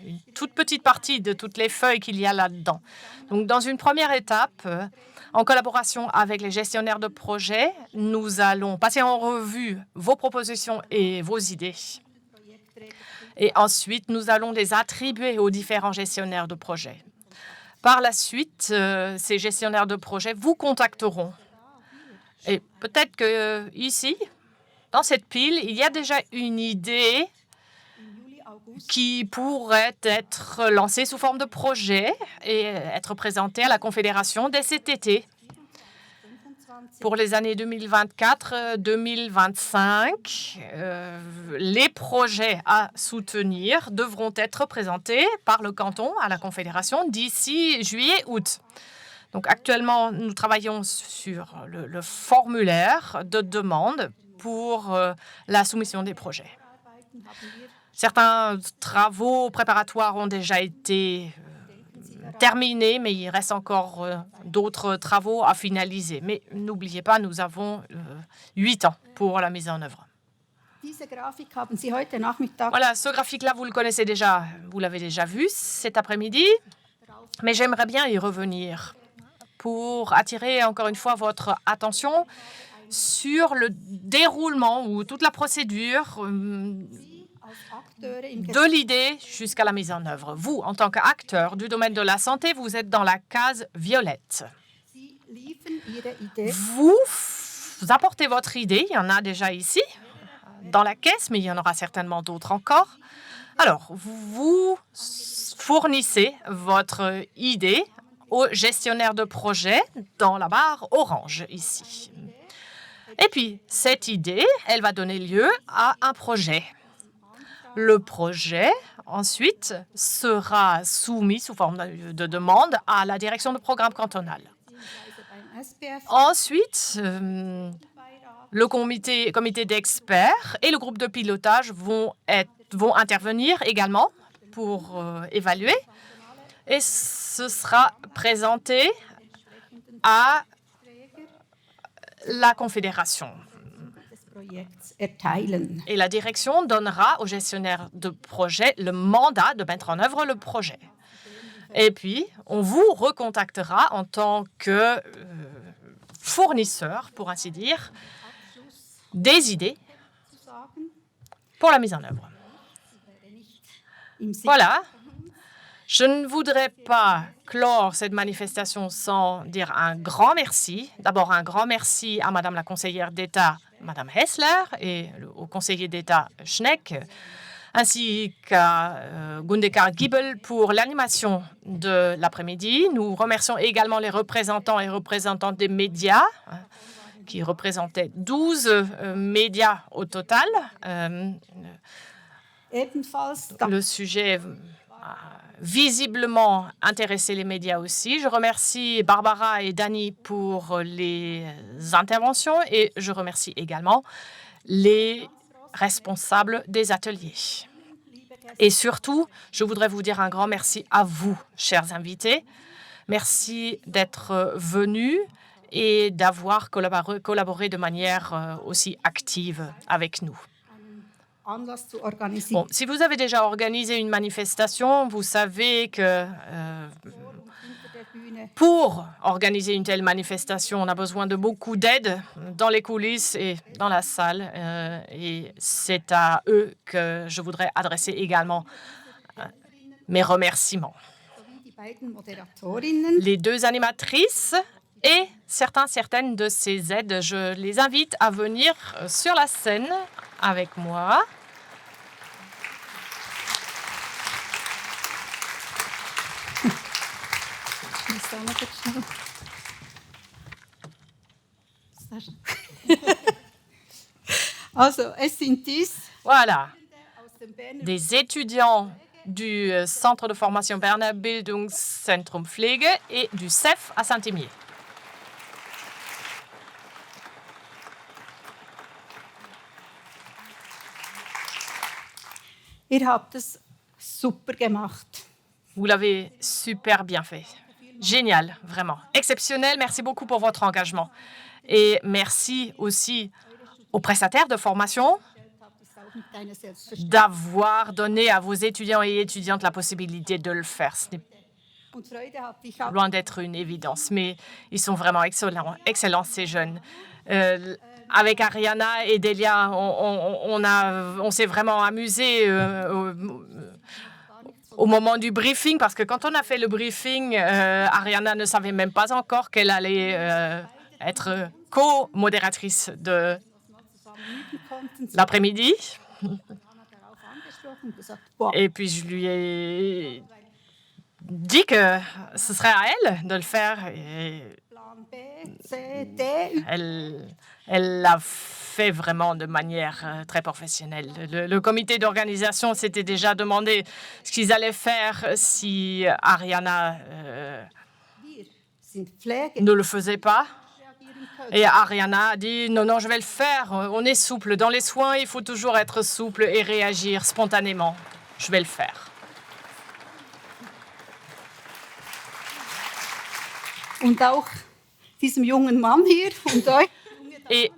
I: une toute petite partie de toutes les feuilles qu'il y a là-dedans. Donc, dans une première étape, en collaboration avec les gestionnaires de projet, nous allons passer en revue vos propositions et vos idées. Et ensuite, nous allons les attribuer aux différents gestionnaires de projet. Par la suite, ces gestionnaires de projet vous contacteront. Et peut-être que ici, dans cette pile, il y a déjà une idée qui pourrait être lancée sous forme de projet et être présentée à la Confédération dès cet été. Pour les années 2024-2025, les projets à soutenir devront être présentés par le canton à la Confédération d'ici juillet-août. Donc actuellement, nous travaillons sur le formulaire de demande pour la soumission des projets. Certains travaux préparatoires ont déjà été terminés, mais il reste encore d'autres travaux à finaliser. Mais n'oubliez pas, nous avons 8 ans pour la mise en œuvre. Voilà, ce graphique-là, vous le connaissez déjà, vous l'avez déjà vu cet après-midi, mais j'aimerais bien y revenir pour attirer encore une fois votre attention sur le déroulement ou toute la procédure de l'idée jusqu'à la mise en œuvre. Vous, en tant qu'acteur du domaine de la santé, vous êtes dans la case violette. Vous apportez votre idée, il y en a déjà ici, dans la caisse, mais il y en aura certainement d'autres encore. Alors, vous fournissez votre idée au gestionnaire de projet dans la barre orange ici. Et puis, cette idée, elle va donner lieu à un projet. Le projet, ensuite, sera soumis sous forme de demande à la direction de programme cantonale. Ensuite, le comité d'experts et le groupe de pilotage vont intervenir également pour évaluer. Et ce sera présenté à la Confédération. Et la direction donnera au gestionnaire de projet le mandat de mettre en œuvre le projet. Et puis, on vous recontactera en tant que fournisseur, pour ainsi dire, des idées pour la mise en œuvre. Voilà. Je ne voudrais pas clore cette manifestation sans dire un grand merci. D'abord, un grand merci à Madame la conseillère d'État, Madame Hessler, et au conseiller d'État Schneck, ainsi qu'à Gundekar Giebel pour l'animation de l'après-midi. Nous remercions également les représentants et représentantes des médias, qui représentaient 12 médias au total. Le sujet a visiblement intéressé les médias aussi. Je remercie Barbara et Dani pour les interventions et je remercie également les responsables des ateliers. Et surtout, je voudrais vous dire un grand merci à vous, chers invités. Merci d'être venus et d'avoir collaboré de manière aussi active avec nous. Bon, si vous avez déjà organisé une manifestation, vous savez que pour organiser une telle manifestation, on a besoin de beaucoup d'aide dans les coulisses et dans la salle. Et c'est à eux que je voudrais adresser également mes remerciements. Les deux animatrices et certaines de ces aides, je les invite à venir sur la scène avec moi. Voilà, des étudiants du Centre de formation Berner Bildungszentrum Pflege et du CEF à Saint-Imier. Vous l'avez super bien fait. Génial, vraiment. Exceptionnel. Merci beaucoup pour votre engagement. Et merci aussi aux prestataires de formation d'avoir donné à vos étudiants et étudiantes la possibilité de le faire. Ce n'est loin d'être une évidence, mais ils sont vraiment excellents ces jeunes. Avec Ariana et Delia, on s'est vraiment amusé au moment du briefing, parce que quand on a fait le briefing, Ariana ne savait même pas encore qu'elle allait être co-modératrice de l'après-midi. Et puis je lui ai dit que ce serait à elle de le faire. Et elle l'a fait vraiment de manière très professionnelle. Le comité d'organisation s'était déjà demandé ce qu'ils allaient faire si Ariana ne le faisait pas. Et Ariana a dit non, je vais le faire. On est souple. Dans les soins, il faut toujours être souple et réagir spontanément. Je vais le faire. Et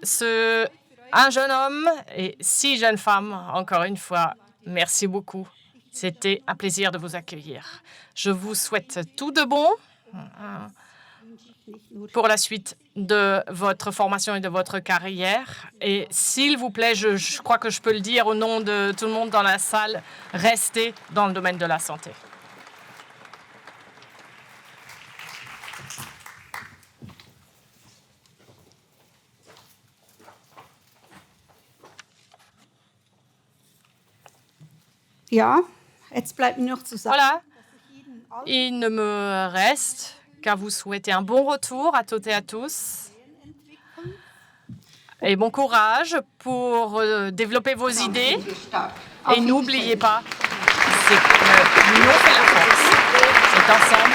I: un jeune homme et 6 jeunes femmes, encore une fois, merci beaucoup. C'était un plaisir de vous accueillir. Je vous souhaite tout de bon pour la suite de votre formation et de votre carrière. Et s'il vous plaît, je crois que je peux le dire au nom de tout le monde dans la salle, restez dans le domaine de la santé. Voilà, il ne me reste qu'à vous souhaiter un bon retour à toutes et à tous et bon courage pour développer vos idées. Et n'oubliez pas, c'est que l'union fait la force. C'est ensemble